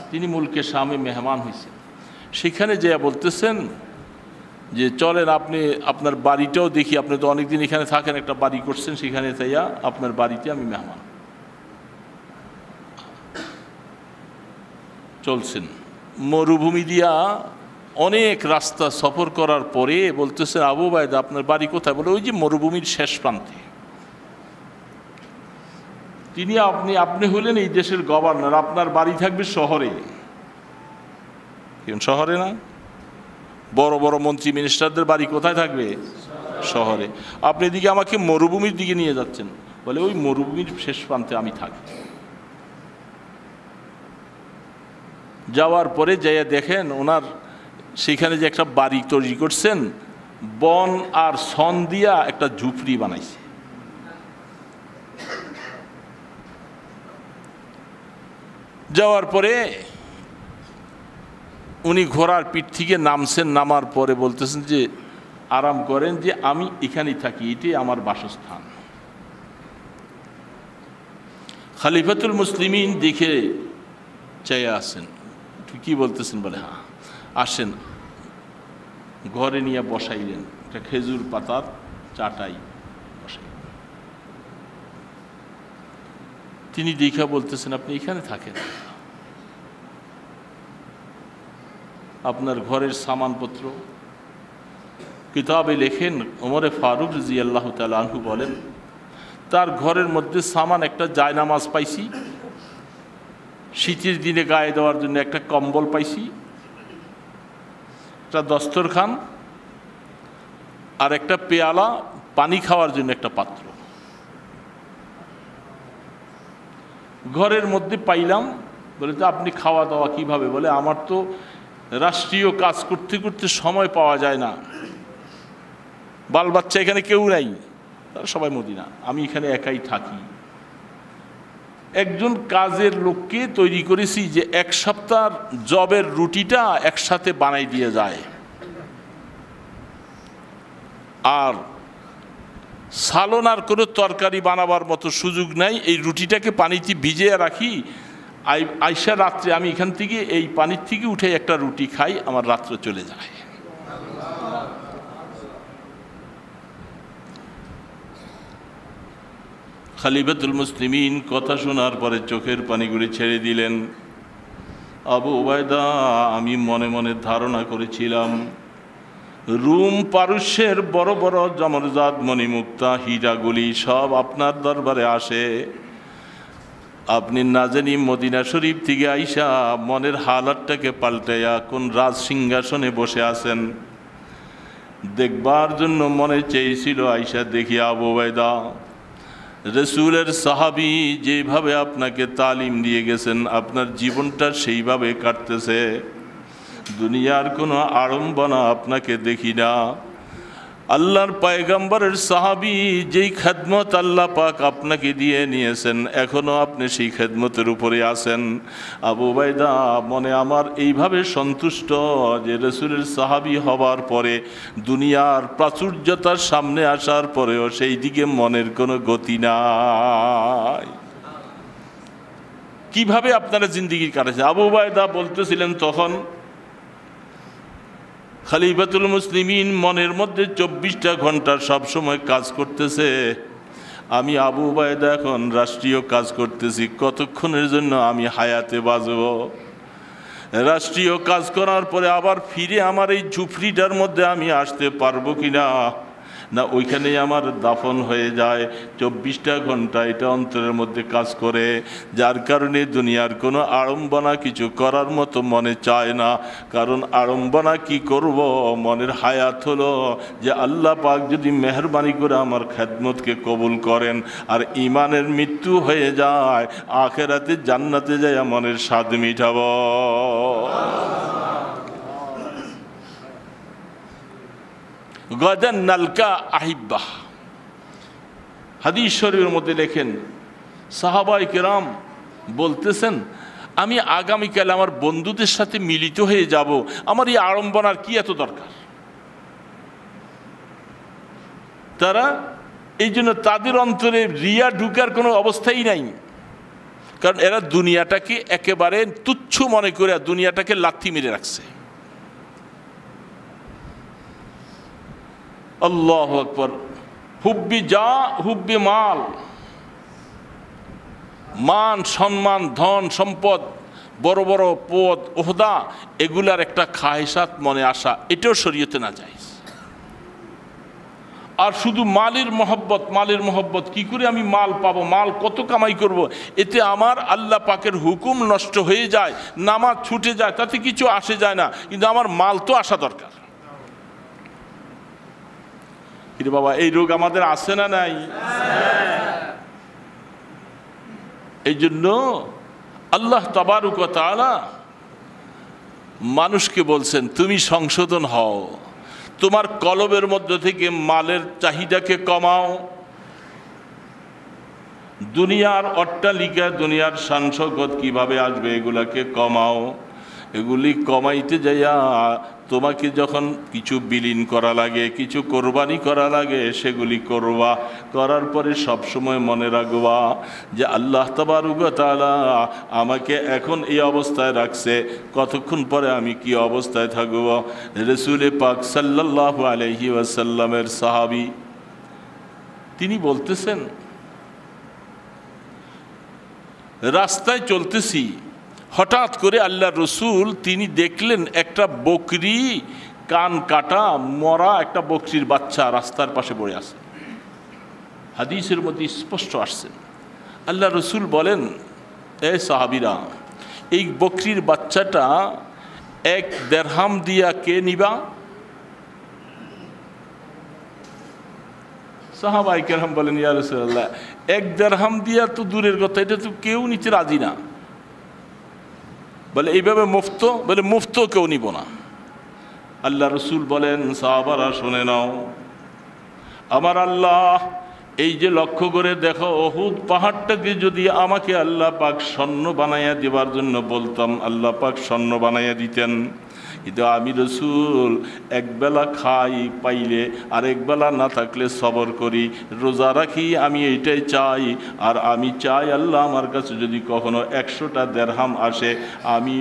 তিনি মুলকে শামে মেহমান হয়েছেন, সেখানে যে বলতেছেন যে চলেন আপনি আপনার বাড়িটাও দেখি, আপনি তো অনেকদিন এখানে থাকেন, একটা বাড়ি করছেন, সেখানে তাইয়া আপনার বাড়িতে আমি মেহমান। চলছেন মরুভূমি দিয়া অনেক রাস্তা সফর করার পরে বলতেছেন, আবু উবাইদা আপনার বাড়ি কোথায়? বলে ওই যে মরুভূমির শেষ প্রান্তে। তিনি আপনি হলেন এই দেশের গভর্নর, আপনার বাড়ি থাকবে শহরে। শহরে না, বড় বড় মন্ত্রী মিনিস্টারদের বাড়ি কোথায় থাকবে? শহরে। আপনি এদিকে আমাকে মরুভূমির দিকে নিয়ে যাচ্ছেন, বলে ওই মরুভূমির শেষ প্রান্তে আমি থাকি। যাওয়ার পরে যাইয়া দেখেন ওনার সেখানে যে একটা বাড়ি তৈরি করছেন, বন আর সন দিয়া একটা ঝুপড়ি বানাইছে। যাওয়ার পরে উনি ঘোড়ার পিঠ থেকে নামছেন, নামার পরে বলতেছেন যে আরাম করেন, যে আমি এখানেই থাকি, এটাই আমার বাসস্থান। খলিফাতুল মুসলিমিন দেখে চাইয়া আসেন, কি বলতেছেন? বলে হ্যাঁ আসেন। ঘরে নিয়ে বসাইলেন, একটা খেজুর পাতার চাটাই বসাই। তিনি দেখা বলতেছেন, আপনি এখানে থাকেন, আপনার ঘরের সামানপত্র কিতাবে লেখেন। ওমরে ফারুক রাদিয়াল্লাহু তাআলা আনহু বলেন, তার ঘরের মধ্যে সামান একটা জায়নামাজ পাইছি, শীতের দিনে গায়ে দেওয়ার জন্য একটা কম্বল পাইছি, একটা দস্তরখান, আর একটা পেয়ালা পানি খাওয়ার জন্য একটা পাত্র ঘরের মধ্যে পাইলাম। বলে তো আপনি খাওয়া দাওয়া কিভাবে? বলে আমার তো রাষ্ট্রীয় কাজ করতে করতে সময় পাওয়া যায় না, বাল বাচ্চা এখানে কেউ নাই, তারা সবাই মদিনা, আমি এখানে একাই থাকি। একজন কাজের লোককে তৈরি করেছি যে এক সপ্তাহ জবের রুটিটা একসাথে বানাই দিয়ে যায়, আর সালনার কোনো তরকারি বানাবার মতো সুযোগ নাই। এই রুটিটাকে পানিতে ভিজিয়ে রাখি, আইসা রাত্রে আমি এখান থেকে এই পানির থেকে উঠে একটা রুটি খাই, আমার রাত্রে চলে যায়। খলিফাতুল মুসলিমিন কথা শোনার পরে চোখের পানিগুলি ছেড়ে দিলেন। আবু উবায়দা, আমি মনে মনে ধারণা করেছিলাম রুম পারস্যের বড় বড় জমরজাত মণিমুক্তা হীরাগুলি সব আপনার দরবারে আসে, আপনি না জানি মদিনা শরীফ থেকে আইসা মনের হালাতটাকে পাল্টাইয়া কোন রাজ সিংহাসনে বসে আছেন দেখবার জন্য মনে চেয়েছিল। আইসা দেখি আবু উবায়দা রসুলের সাহাবী যেভাবে আপনাকে তালিম দিয়ে গেছেন আপনার জীবনটা সেইভাবে কাটতেছে, দুনিয়ার কোনো আড়ম্বনা আপনাকে দেখি না। আল্লাহর পয়গম্বরের সাহাবী যেই খেদমত আল্লাহ পাক আপনাকে দিয়ে নিয়েছেন এখনও আপনি সেই খেদমতের উপরে আছেন। আবু উবায়দা, মনে আমার এইভাবে সন্তুষ্ট যে রসুলের সাহাবী হবার পরে দুনিয়ার প্রাচুর্যতার সামনে আসার পরেও সেই দিকে মনের কোনো গতি নাই। কিভাবে আপনারা জিন্দেগি কাটাচ্ছেন? আবু উবায়দা বলতেছিলেন তখন খলিফাতুল মুসলিমিন মনের মধ্যে 24টা ঘন্টা সবসময় কাজ করতেছে, আমি আবু উবায়দা এখন রাষ্ট্রীয় কাজ করতেছি, কতক্ষণের জন্য আমি হায়াতে বাঁচব? রাষ্ট্রীয় কাজ করার পরে আবার ফিরে আমার এই ঝুপড়িটার মধ্যে আমি আসতে পারবো কিনা, না ওইখানেই আমার দাফন হয়ে যায়। 24টা ঘন্টা এটা অন্তরের মধ্যে কাজ করে, যার কারণে দুনিয়ার কোনো আড়ম্বনা কিছু করার মতো মনে চায় না। কারণ আড়ম্বনা কি করব, মনের হায়াত হলো যে আল্লাহ পাক যদি মেহরবানি করে আমার খেদমতকে কবুল করেন আর ইমানের মৃত্যু হয়ে যায়, আখেরাতে জান্নাতে যায় মনের স্বাদ মিটাবো। গদান নালকা আহিব্বাহ, হাদিস শরীফের মধ্যে লেখেন সাহাবায়ে কেরাম বলতেছেন আমি আগামীকাল আমার বন্ধুদের সাথে মিলিত হয়ে যাব, আমার এই আড়ম্বনার কি এত দরকার? তারা এই জন্য তাদের অন্তরে রিয়া ঢুকার কোনো অবস্থাই নাই, কারণ এরা দুনিয়াটাকে একেবারে তুচ্ছ মনে করে দুনিয়াটাকে লাথি মেরে রাখছে। আল্লাহু আকবার। হুব্বি যা হুব্বি মাল, মান সম্মান ধন সম্পদ বড় বড় পদ ওহদা এগুলার একটা খায়সাত মনে আসা, এটাও শরীয়তে না যায়। আর শুধু মালের মহব্বত কি করে আমি মাল পাবো, মাল কত কামাই করব, এতে আমার আল্লাহ পাকের হুকুম নষ্ট হয়ে যায়, নামাজ ছুটে যায়, তাতে কিছু আসে যায় না, কিন্তু আমার মাল তো আসা দরকার। কিন্তু বাবা এই রোগ আমাদের আছে না নাই? এই জন্য আল্লাহ তাবারক ওয়া তাআলা মানুষকে বলছেন তুমি সংশোধন হও, তোমার কলবের মধ্য থেকে মালের চাহিদাকে কমাও, দুনিয়ার অট্টালিকা দুনিয়ার শান শওকত কিভাবে আসবে এগুলাকে কমাও। এগুলি কমাইতে যাইয়া তোমাকে যখন কিছু বিলীন করা লাগে, কিছু কোরবানি করা লাগে, সেগুলি করবা। করার পরে সবসময় মনে রাখবা যে আল্লাহ তাবারক ওয়া তাআলা আমাকে এখন এই অবস্থায় রাখছে, কতক্ষণ পরে আমি কি অবস্থায় থাকব। রাসূল পাক সাল্লাল্লাহু আলাইহি ওয়াসাল্লামের সাহাবী তিনি বলতেছেন রাস্তায় চলতেছি, হঠাৎ করে আল্লাহ রসুল তিনি দেখলেন একটা বকরি কান কাটা মরা একটা বকরির বাচ্চা রাস্তার পাশে পড়ে আছে। হাদিসের মধ্যে স্পষ্ট আসছেন, আল্লাহ রসুল বলেন এ সাহাবীরা এই বকরির বাচ্চাটা 1 দিরহাম দিয়া কে নিবা? সাহাবায়ে কেরাম বলেন, ইয়া রাসূলুল্লাহ 1 দিরহাম দিয়া তো দূরের কথা, এটা তো কেউ নিতে রাজি না। বলে এইভাবে মুফত? বলে মুফত কেউ নিব না। আল্লাহ রসুল বলেন, সাহাবারা শুনে নাও, আমার আল্লাহ এই যে লক্ষ্য করে দেখো, উহুদ পাহাড়টাকে যদি আমাকে আল্লাহ পাক স্বর্ণ বানাইয়া দেবার জন্য বলতাম, আল্লাহ পাক স্বর্ণ বানাইয়া দিতেন। কিন্তু আমি রসুল একবেলা খাই পাইলে আর একবেলা না থাকলে সবর করি, রোজা রাখি, আমি এইটাই চাই। আর আমি চাই আল্লাহ আমার কাছে যদি কখনো 100টা দিরহাম আসে, আমি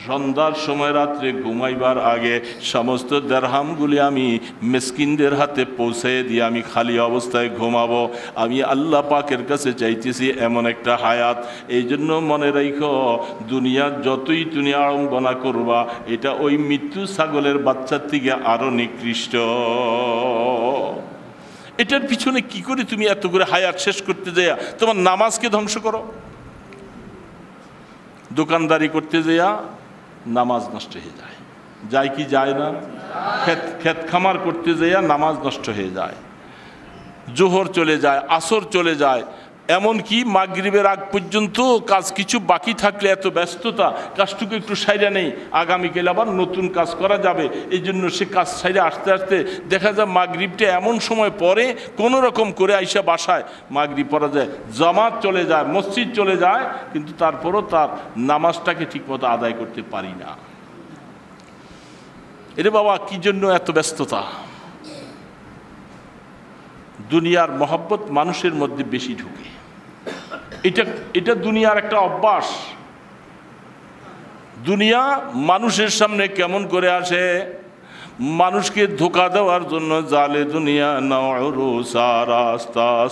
সন্ধ্যার সময় রাত্রে ঘুমাইবার আগে সমস্ত দিরহামগুলি আমি মিসকিনদের হাতে পৌঁছে দিয়ে আমি খালি অবস্থায় ঘুমাবো। আমি আল্লাহ পাকের কাছে চাইতেছি এমন একটা হায়াত। এই জন্য মনে রাখো, দুনিয়ার যতই তুমি আড়ম্বনা করবা, এটা ওই মৃত্যু ছাগলের বাচ্চার থেকে আরো নিকৃষ্ট। এটার পিছনে কি করে তুমি এত করে হায়াত শেষ করতে যাইয়া তোমার নামাজকে ধ্বংস করো? দোকানদারি করতে যাইয়া নামাজ নষ্ট হয়ে যায়, যায় কি যায় না? ক্ষেত খামার করতে যাইয়া নামাজ নষ্ট হয়ে যায়, জোহর চলে যায়, আসর চলে যায়, এমনকি মাগরিবের আগ পর্যন্ত কাজ কিছু বাকি থাকলে এত ব্যস্ততা, কাজটুকু একটু সাইরা নেই, আগামীকাল আবার নতুন কাজ করা যাবে, এই জন্য সে কাজ সাইরা আসতে আসতে দেখা যায় মাগরিবটা এমন সময় পরে কোনো রকম করে আইসা বাসায় মাগরিব পড়া যায়, জামাত চলে যায়, মসজিদ চলে যায়, কিন্তু তারপরও তার নামাজটাকে ঠিকমতো আদায় করতে পারি না। এরে বাবা, কি জন্য এত ব্যস্ততা? দুনিয়ার মহব্বত মানুষের মধ্যে বেশি ঢুকে। এটা দুনিয়ার একটা অভ্যাস। দুনিয়া মানুষের সামনে কেমন করে আসে? মানুষকে ধোঁকা দেওয়ার জন্য জালে দুনিয়া নাউরু সারাস্তাস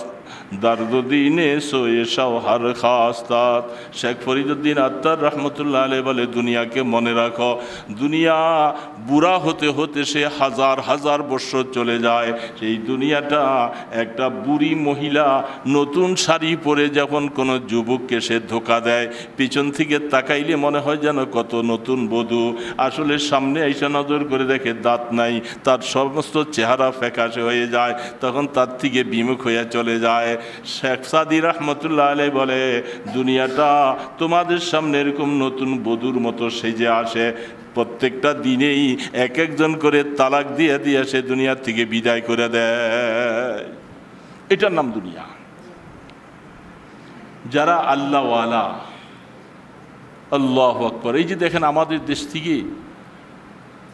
দর্দ দিনে সোয়ে সওহার খাস্তাত। শেখ ফরিদুদ্দিন আত্তার রহমতুল্লাহ আলাইহি বলে, দুনিয়াকে মনে রাখো, দুনিয়া বুড়া হতে হতে সে হাজার হাজার বছর চলে যায়। সেই দুনিয়াটা একটা বুড়ি মহিলা নতুন শাড়ি পরে যখন কোনো যুবককে সে ধোঁকা দেয়, পিছন থেকে তাকাইলে মনে হয় যেন কত নতুন বধূ, আসলে সামনে এসে নজর করে দেখে দাঁত নাই, তার সমস্ত চেহারা ফ্যাকাশে হয়ে যায়, তখন তার থেকে বিমুখ হয়ে চলে যায়। শেখ সাদি রহমতুল্লাহ আলাইহি বলে, দুনিয়াটা তোমাদের সামনে এরকম নতুন বধূর মতো সেজে আসে, প্রত্যেকটা দিনেই এক একজন করে তালাক দিয়ে দিয়ে সে দুনিয়ার থেকে বিদায় করে দেয়। এটার নাম দুনিয়া। যারা আল্লাহওয়ালা, আল্লাহু আকবার, এই যে দেখেন আমাদের দেশ থেকে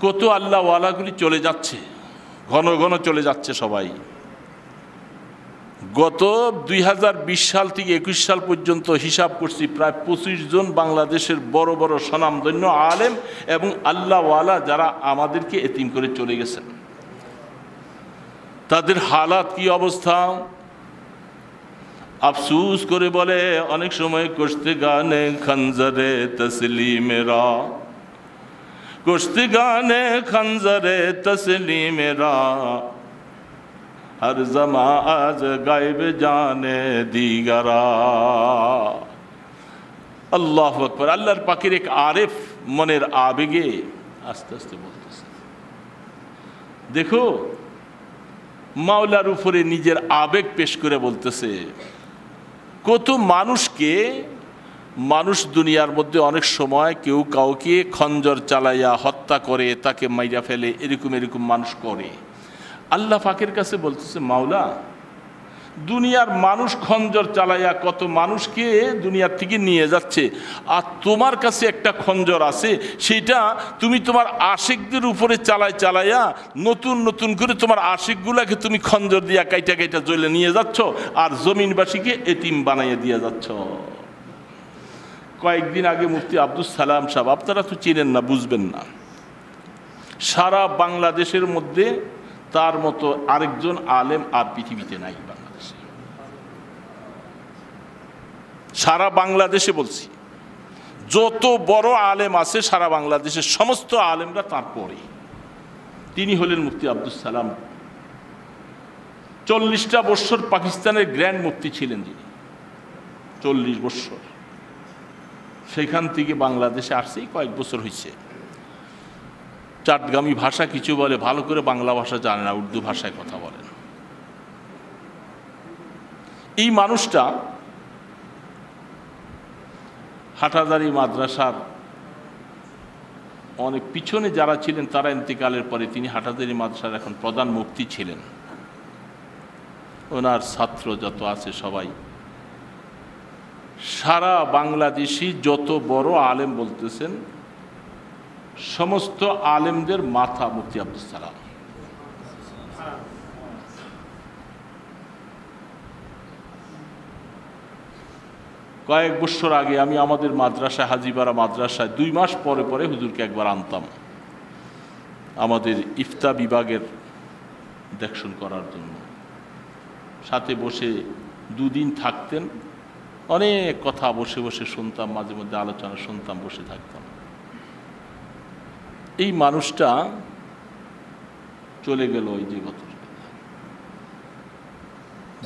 কত আল্লাহওয়ালাগুলি চলে যাচ্ছে, ঘন ঘন চলে যাচ্ছে সবাই। গত 2020 সাল থেকে 21 সাল পর্যন্ত হিসাব করছি, প্রায় 25 জন বাংলাদেশের বড় বড় স্বনামধন্য আলেম এবং আল্লাহওয়ালা যারা আমাদেরকে এতিম করে চলে গেছেন, তাদের হালাত কি অবস্থা? আফসুস করে বলে অনেক সময়, কশতে গানে খঞ্জরে তসলিমেরা, কশতে গানে খঞ্জরে তসলিমেরা, হর জমা আজ গায়েব জানে দিগারা। আল্লাহু আকবার। আল্লাহর পাকের এক আরেফ মনের আবেগে আস্তে আস্তে বলতেছে, দেখো মাওলার উপরে নিজের আবেগ পেশ করে বলতেছে, কত মানুষকে মানুষ দুনিয়ার মধ্যে অনেক সময় কেউ কাউকে খঞ্জর চালাইয়া হত্যা করে, তাকে মাইরা ফেলে, এরকম এরকম মানুষ করে। আল্লাহ পাকের কাছে বলতেছে, মাওলা দুনিয়ার মানুষ খঞ্জর চালাইয়া কত মানুষকে দুনিয়ার থেকে নিয়ে যাচ্ছে, আর তোমার কাছে একটা খঞ্জর আছে, সেটা তুমি তোমার আশিকদের উপরে চালাইয়া নতুন নতুন করে তোমার আশিকগুলাকে তুমি খঞ্জর দিয়া কাইটা কাইটা জ্বলে নিয়ে যাচ্ছ, আর জমিনবাসীকে এতিম বানাইয়া দিয়ে যাচ্ছ। কয়েকদিন আগে মুফতি আব্দুস সালাম সাহেব, আপনারা তো চেনেন না, বুঝবেন না, সারা বাংলাদেশের মধ্যে তার মতো আরেকজন আলেম আর পৃথিবীতে নাই বাংলাদেশে। সারা বাংলাদেশে বলছি, যত বড় আলেম আছে সারা বাংলাদেশের সমস্ত আলেমরা তার পরে। তিনি হলেন মুফতি আব্দুস সালাম। 40টা বৎসর পাকিস্তানের গ্র্যান্ড মুফতি ছিলেন যিনি, 40 বৎসর। সেখান থেকে বাংলাদেশে আসছেই কয়েক বছর হয়েছে। চাটগামি ভাষা কিছু বলে, ভালো করে বাংলা ভাষা জানে না, উর্দু ভাষায় কথা বলেন। এই মানুষটা হাটাজারি মাদ্রাসার অনেক পিছনে যারা ছিলেন তারা ইন্তেকালের পরে তিনি হাটাজারি মাদ্রাসার এখন প্রধান মুফতি ছিলেন। ওনার ছাত্র যত আছে সবাই, সারা বাংলাদেশি যত বড় আলেম বলতেছেন সমস্ত আলেমদের মাথা মুফতি আব্দুস সালাম। কয়েক বছর আগে আমি আমাদের মাদ্রাসায়, হাজিপাড়া মাদ্রাসায় 2 মাস পরে পরে হুজুরকে একবার আনতাম আমাদের ইফতা বিভাগের দেখশন করার জন্য। সাথে বসে 2 দিন থাকতেন, অনেক কথা বসে বসে শুনতাম, মাঝে মধ্যে আলোচনা শুনতাম, বসে থাকতাম। এই মানুষটা চলে গেল ওই যে গত।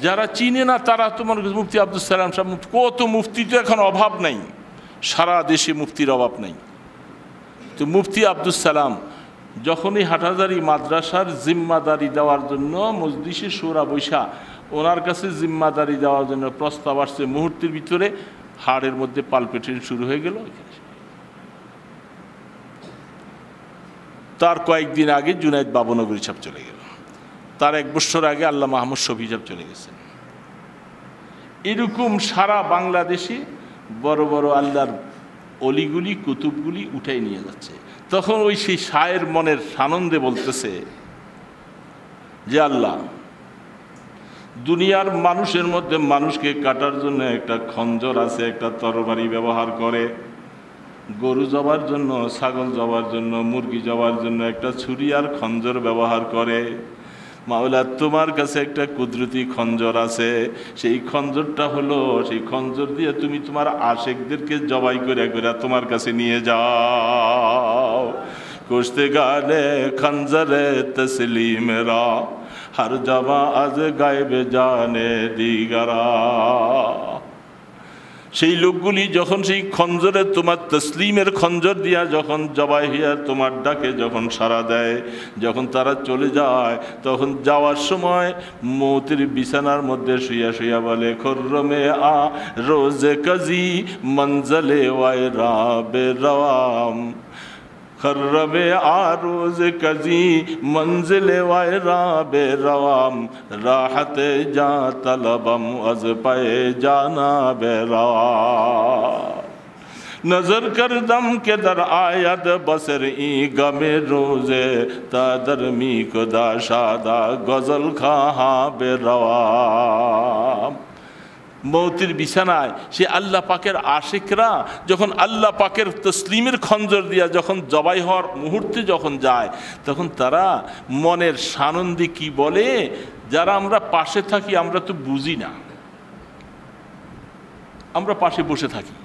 যারা চিনে না তারা তোমার মুফতি আব্দুস সালাম সাহেব, কত মুফতি তো এখন অভাব নাই, সারা দেশে মুফতির অভাব নাই। তো মুফতি আব্দুস সালাম যখনই হাটাজারি মাদ্রাসার জিম্মাদারি দেওয়ার জন্য মজলিসে শুরা বৈশা ওনার কাছে জিম্মাদারি দেওয়ার জন্য প্রস্তাব আসছে, মুহূর্তের ভিতরে হাড়ের মধ্যে পালপিটেশন শুরু হয়ে গেল। তার কয়েকদিন আগে জুনায়েদ বাবনগরী সাহেব চলে গেল, তার 1 বছর আগে আল্লাহ মাহমুদ শফি সাহেব চলে গেছেন। এরকম সারা বাংলাদেশে বড় বড় আল্লাহর অলিগুলি কুতুবগুলি উঠাই নিয়ে যাচ্ছে। তখন ওই সেই শায়ের মনের সানন্দে বলতেছে যে আল্লাহ, দুনিয়ার মানুষের মধ্যে মানুষকে কাটার জন্য একটা খঞ্জর আছে, একটা তরবারি ব্যবহার করে, গরু জবার জন্য, ছাগল জবার জন্য, মুরগি জবার জন্য একটা ছুরি আর খঞ্জর ব্যবহার করে। মাওলা, তোমার কাছে একটা কুদরতি খঞ্জর আছে, সেই খঞ্জরটা হলো, সেই খঞ্জর দিয়ে তুমি তোমার আশেকদেরকে জবাই করে করে তোমার কাছে নিয়ে যাও। কুশতে গালে খঞ্জরে তসলিমেরা হর জামা আজ গায়েবে জানে দিগারা। সেই লোকগুলি যখন সেই খঞ্জরে তোমার তসলিমের খঞ্জর দিয়া যখন জবাই হইয়া তোমার ডাকে যখন সাড়া দেয়, যখন তারা চলে যায়, তখন যাওয়ার সময় মৌতের বিছানার মধ্যে শুইয়া শুইয়া বলে, খর্রমে আ রোজে কাজী মঞ্জলে ওয়াই রাবে রওয়াম, খর্রবে আরোজ কাজী মঞ্জিলে ওয়ায়রা বেরাম, রাহতে যা তলবম আজ পায়ে জানা বেরা। नजर कर दम के दर आयद बसर ई गमे रोजे तादर मी खुदा शादा गजल खाहा बेरवा। মৌতের বিছানায় সে আল্লাহ পাকের আশিকরা যখন আল্লাহ পাকের তসলিমের খঞ্জর দিয়া যখন জবাই হওয়ার মুহূর্তে যখন যায়, তখন তারা মনের সানন্দে কি বলে, যারা আমরা পাশে থাকি আমরা তো বুঝি না, আমরা পাশে বসে থাকি,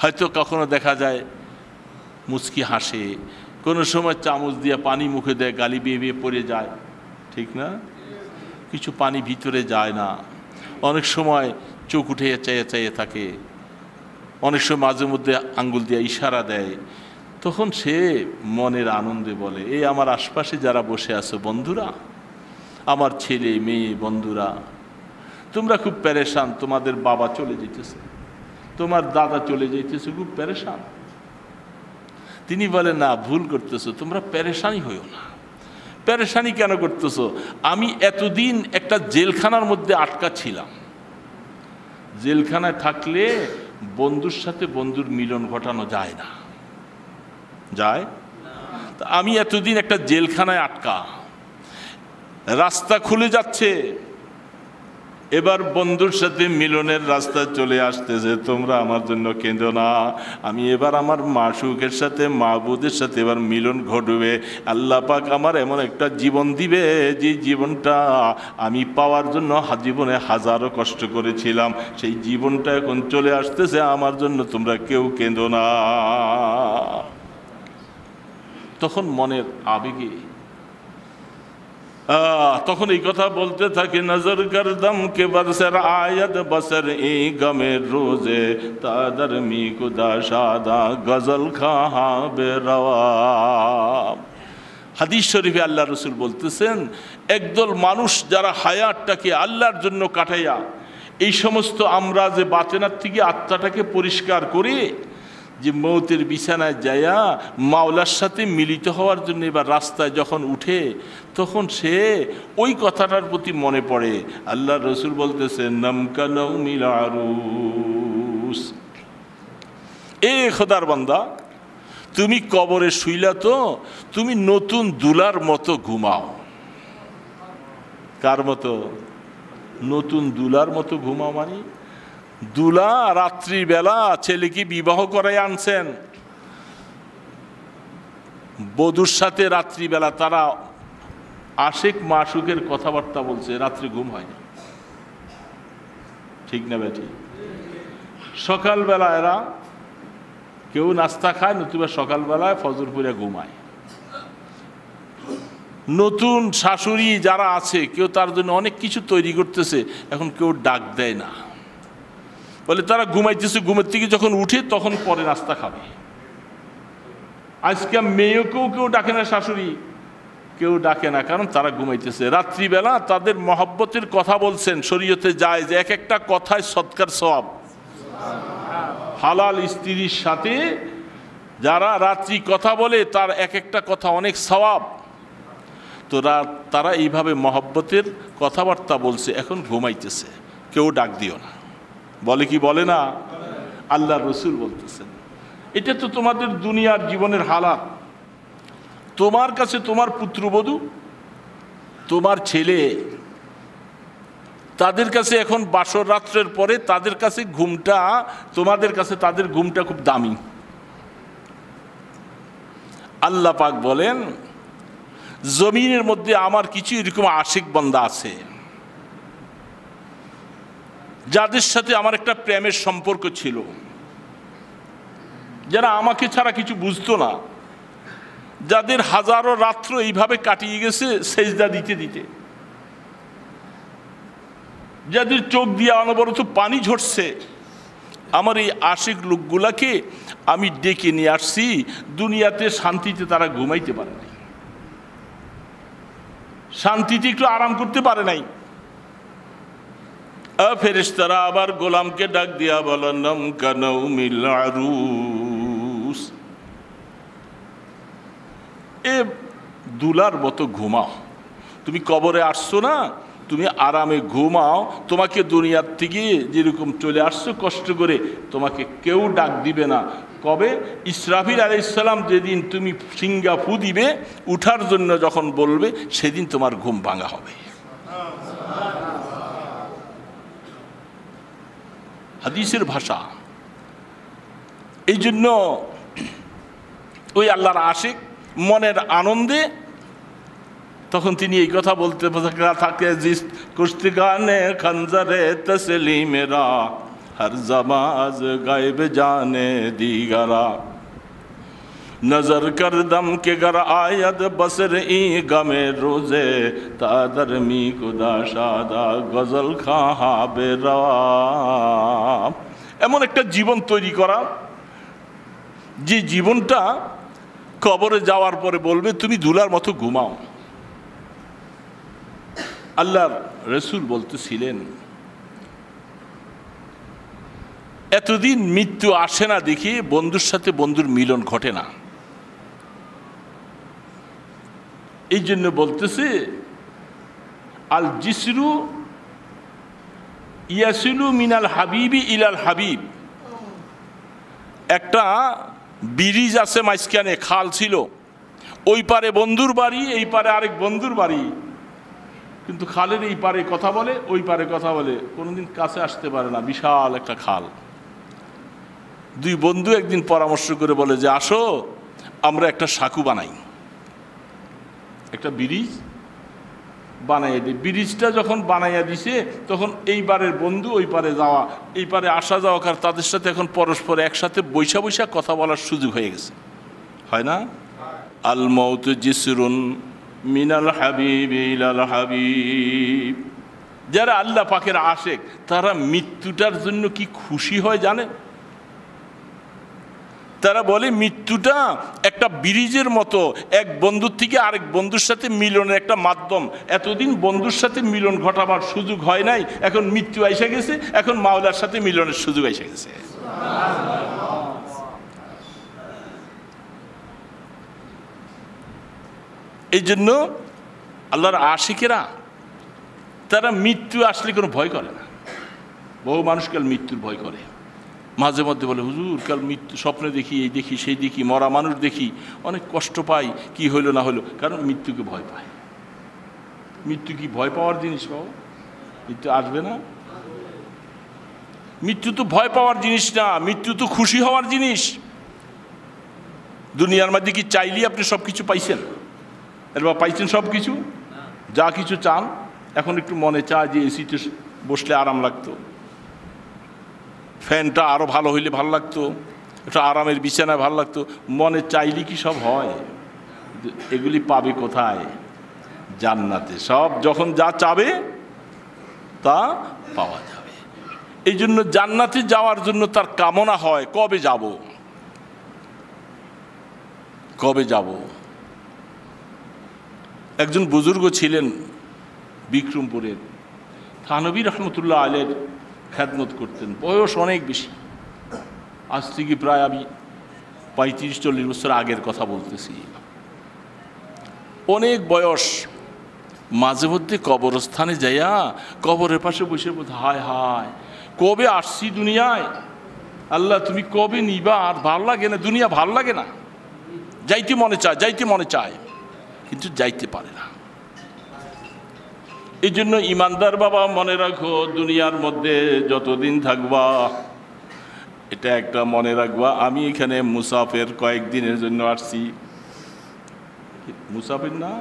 হয়তো কখনো দেখা যায় মুচকি হাসে, কোনো সময় চামচ দিয়ে পানি মুখে দেয়, গালি বেয়ে বেয়ে পড়ে যায়, ঠিক না? কিছু পানি ভিতরে যায় না, অনেক সময় চোখ উঠে চাইয়ে চাইয়ে থাকে, অনেক সময় মাঝে মধ্যে আঙ্গুল দিয়ে ইশারা দেয়। তখন সে মনের আনন্দে বলে, এই আমার আশপাশে যারা বসে আছো বন্ধুরা, আমার ছেলে মেয়ে বন্ধুরা, তোমরা খুব পেরেশান, তোমাদের বাবা চলে যেতেছে, তোমার দাদা চলে যেতেছে, খুব পেরেশান। তিনি বলে, না, ভুল করতেছো, তোমরা পেরেশানই হইও না। পেরেশানি কেন করতেছো? আমি এতদিন একটা জেলখানার মধ্যে আটকা ছিলাম। জেলখানায় থাকলে বন্ধুর সাথে বন্ধুর মিলন ঘটানো যায় না, যায়? আমি এতদিন একটা জেলখানায় আটকা, রাস্তা খুলে যাচ্ছে, এবার বন্ধুর সাথে মিলনের রাস্তা চলে আসতেছে, তোমরা আমার জন্য কেঁদো না, আমি এবার আমার মাশউকের সাথে মাহবুদের সাথে এবার মিলন ঘটবে। আল্লাহ পাক আমার এমন একটা জীবন দিবে যে জীবনটা আমি পাওয়ার জন্য জীবনে হাজারো কষ্ট করেছিলাম, সেই জীবনটা এখন চলে আসতেছে, আমার জন্য তোমরা কেউ কেঁদো না। তখন মনের আবেগে তখন এই কথা বলতে থাকে, নজর করদম কে বরসর আয়াত বসর এ গমের রোজে তাদর মি কুদা শাদা গজল খাহা বেরওয়া। হাদিস শরীফে আল্লাহ রসুল বলতেছেন, একদল মানুষ যারা হায়াতটাকে আল্লাহর জন্য কাটাইয়া এই সমস্ত আমরা যে বাতেনার থেকে আত্মাটাকে পরিষ্কার করে যে মৌতের বিছানায় যায়া মাওলার সাথে মিলিত হওয়ার জন্য এবার রাস্তায় যখন উঠে, তখন সে ওই কথাটার প্রতি মনে পড়ে। আল্লাহ রসুল বলতেছেন, নমকানৌ মিলারুস, এ খোদার বান্দা, তুমি কবরে শুইলা তো তুমি নতুন দুলার মতো ঘুমাও। কার মতো? নতুন দুলার মতো ঘুমাও। মানে দুলা রাত্রিবেলা ছেলেকে বিবাহ করাই আনছেন, বধূর সাথে রাত্রিবেলা তারা আশেক মাশুকের কথাবার্তা বলছে, রাত্রি ঘুম হয় না। ঠিক না বেটি? সকালবেলা এরা কেউ নাস্তা খায়, নতুবা সকালবেলায় ফজর পড়ে ঘুমায়। নতুন শাশুড়ি যারা আছে, কেউ তার জন্য অনেক কিছু তৈরি করতেছে, এখন কেউ ডাক দেয় না, বলে তারা ঘুমাইতেছে, ঘুমের থেকে যখন উঠে তখন পরে নাস্তা খাবে। আজকে মেয়েকেও কেউ ডাকে না, শাশুড়ি কেউ ডাকে না, কারণ তারা ঘুমাইতেছে। রাত্রিবেলা তাদের মহব্বতের কথা বলছেন, শরীয়তে যায় যে এক একটা কথায় সৎকার সওয়াব। হালাল স্ত্রীর সাথে যারা রাত্রি কথা বলে তার এক একটা কথা অনেক সওয়াব। তো তারা এইভাবে মহব্বতের কথাবার্তা বলছে, এখন ঘুমাইতেছে, কেউ ডাক দিও না। বলে কি বলে না? আল্লাহ রসুল বলতেছেন, এটা তো তোমাদের দুনিয়ার জীবনের হালাত। তোমার কাছে তোমার পুত্রবধূ, তোমার ছেলে, তাদের কাছে এখন বাসর রাত্রের পরে তাদের কাছে ঘুমটা, তোমাদের কাছে তাদের ঘুমটা খুব দামি। আল্লাহ পাক বলেন, জমিনের মধ্যে আমার কিছু এরকম আশিক বান্দা আছে যাদের সাথে আমার একটা প্রেমের সম্পর্ক ছিল, যারা আমাকে ছাড়া কিছু বুঝতো না, যাদের হাজারো রাত্র এইভাবে কাটিয়ে গেছে সেজদা দিতে দিতে, যাদের চোখ দিয়ে অনবরত পানি ঝরছে। আমার এই আশিক লোকগুলাকে আমি ডেকে নিয়ে আসছি, দুনিয়াতে শান্তিতে তারা ঘুমাইতে পারে নাই, শান্তিতে একটু আরাম করতে পারে নাই। ফেরেশতারা আবার গোলামকে ডাক দিয়া বলেন, নমকানৌ মিলারুস, এ দুলার মতো ঘুমাও। তুমি কবরে আসছো না, তুমি আরামে ঘুমাও। তোমাকে দুনিয়ার থেকে যেরকম চলে আসছো কষ্ট করে, তোমাকে কেউ ডাক দিবে না। কবে? ইসরাফিল আলাইহিস সালাম যেদিন তুমি সিঙ্গা ফু দিবে, উঠার জন্য যখন বলবে, সেদিন তোমার ঘুম ভাঙা হবে। হাদিসের ভাষা। এই জন্য ওই আল্লাহর আশিক মনের আনন্দে তখন তিনি এই কথা বলতে থাকে, জিস কুশতিগানে খঞ্জরে তসলিমেরা হর জামাজ গায়েব জানে দিগারা নজর করদম কে গর আয়াদ বসর ই গমে রোজে তাদর মি কুদা শাদা গজল খাহা বেরওয়া। এমন একটা জীবন তৈরি করা যে জীবনটা কবরে যাওয়ার পরে বলবে, তুমি দুলার মতো ঘুমাও। আল্লাহর রসুল বলতেছিলেন, এতদিন মৃত্যু আসে না দেখি বন্ধুর সাথে বন্ধুর মিলন ঘটে না। এই জন্য বলতেছে, আল জিসরু ইয়াসিলু মিনাল হাবিবি ইলাল হাবিব। একটা ব্রিজ আছে মাঝখানে, খাল ছিল, ওই পারে বন্ধুর বাড়ি, এই পারে আরেক বন্ধুর বাড়ি, কিন্তু খালের এই পারে কথা বলে, ওই পারে কথা বলে, কোনোদিন কাছে আসতে পারে না। বিশাল একটা খাল। দুই বন্ধু একদিন পরামর্শ করে বলে যে, আসো আমরা একটা সাঁকু বানাই, একটা ব্রিজ বানাইয়া দিই। ব্রিজটা যখন বানাইয়া দিছে, তখন এই পারের বন্ধু ওই পারে যাওয়া, এই পারে আসা যাওয়া, কার তাদের সাথে এখন পরস্পর একসাথে বৈশা বৈশা কথা বলার সুযোগ হয়ে গেছে। হয় না? আল মউত জিসরুন মিনাল হাবিব ইলাল হাবিব। যারা আল্লাহ পাকের আশেক তারা মৃত্যুটার জন্য কি খুশি হয় জানেন? তারা বলে মৃত্যুটা একটা ব্রিজের মতো, এক বন্ধুর থেকে আরেক বন্ধুর সাথে মিলনের একটা মাধ্যম। এতদিন বন্ধুর সাথে মিলন ঘটাবার সুযোগ হয় নাই, এখন মৃত্যু এসে গেছে, এখন মাওলার সাথে মিলনের সুযোগ এসে গেছে। এই জন্য আল্লাহর আশিকেরা তারা মৃত্যু আসলে কোনো ভয় করে না। বহু মানুষ কাল মৃত্যুর ভয় করে, মাঝে মধ্যে বলে হুজুর কাল মৃত্যু স্বপ্নে দেখি, এই দেখি সেই দেখি, মরা মানুষ দেখি, অনেক কষ্ট পাই, কি হইলো না হলো, কারণ মৃত্যুকে ভয় পায়। মৃত্যু কি ভয় পাওয়ার জিনিস? পাও মৃত্যু আসবে না। মৃত্যু তো ভয় পাওয়ার জিনিস না, মৃত্যু তো খুশি হওয়ার জিনিস। দুনিয়ার মধ্যে কি চাইলেই আপনি সব কিছু পাইছেন? এবার পাইছেন সব কিছু? যা কিছু চান এখন একটু মনে চায় যে এসিতে বসলে আরাম লাগতো, ফ্যানটা আরও ভালো হইলে ভালো লাগতো, একটা আরামের বিছানায় ভালো লাগতো। মনে চাইলে কি সব হয়? এগুলি পাবে কোথায়? জান্নাতে। সব যখন যা চাবে তা পাওয়া যাবে। এই জন্য জান্নাতে যাওয়ার জন্য তার কামনা হয় কবে যাব, কবে যাব। একজন বুজুর্গ ছিলেন বিক্রমপুরের, থানবী রহমতুল্লাহ আলের খেদমত করতেন, বয়স অনেক বেশি, আজ থেকে প্রায় আমি 35-40 বছর আগের কথা বলতেছি। অনেক বয়স, মাঝে মধ্যে কবরস্থানে যাইয়া কবরের পাশে বসে বলতে হায় হায় কবে আসছি দুনিয়ায়, আল্লাহ তুমি কবে নিবা, আর ভাল লাগে না, দুনিয়া ভাল লাগে না, যাইতে মনে চায়, যাইতে মনে চায়, কিন্তু যাইতে পারে না। এই জন্য ইমানদার বাবা মনে রাখো, দুনিয়ার মধ্যে যতদিন থাকবা, এটা একটা মনে রাখবা, আমি এখানে মুসাফির, কয়েকদিনের জন্য আসছি। মুসাফির না,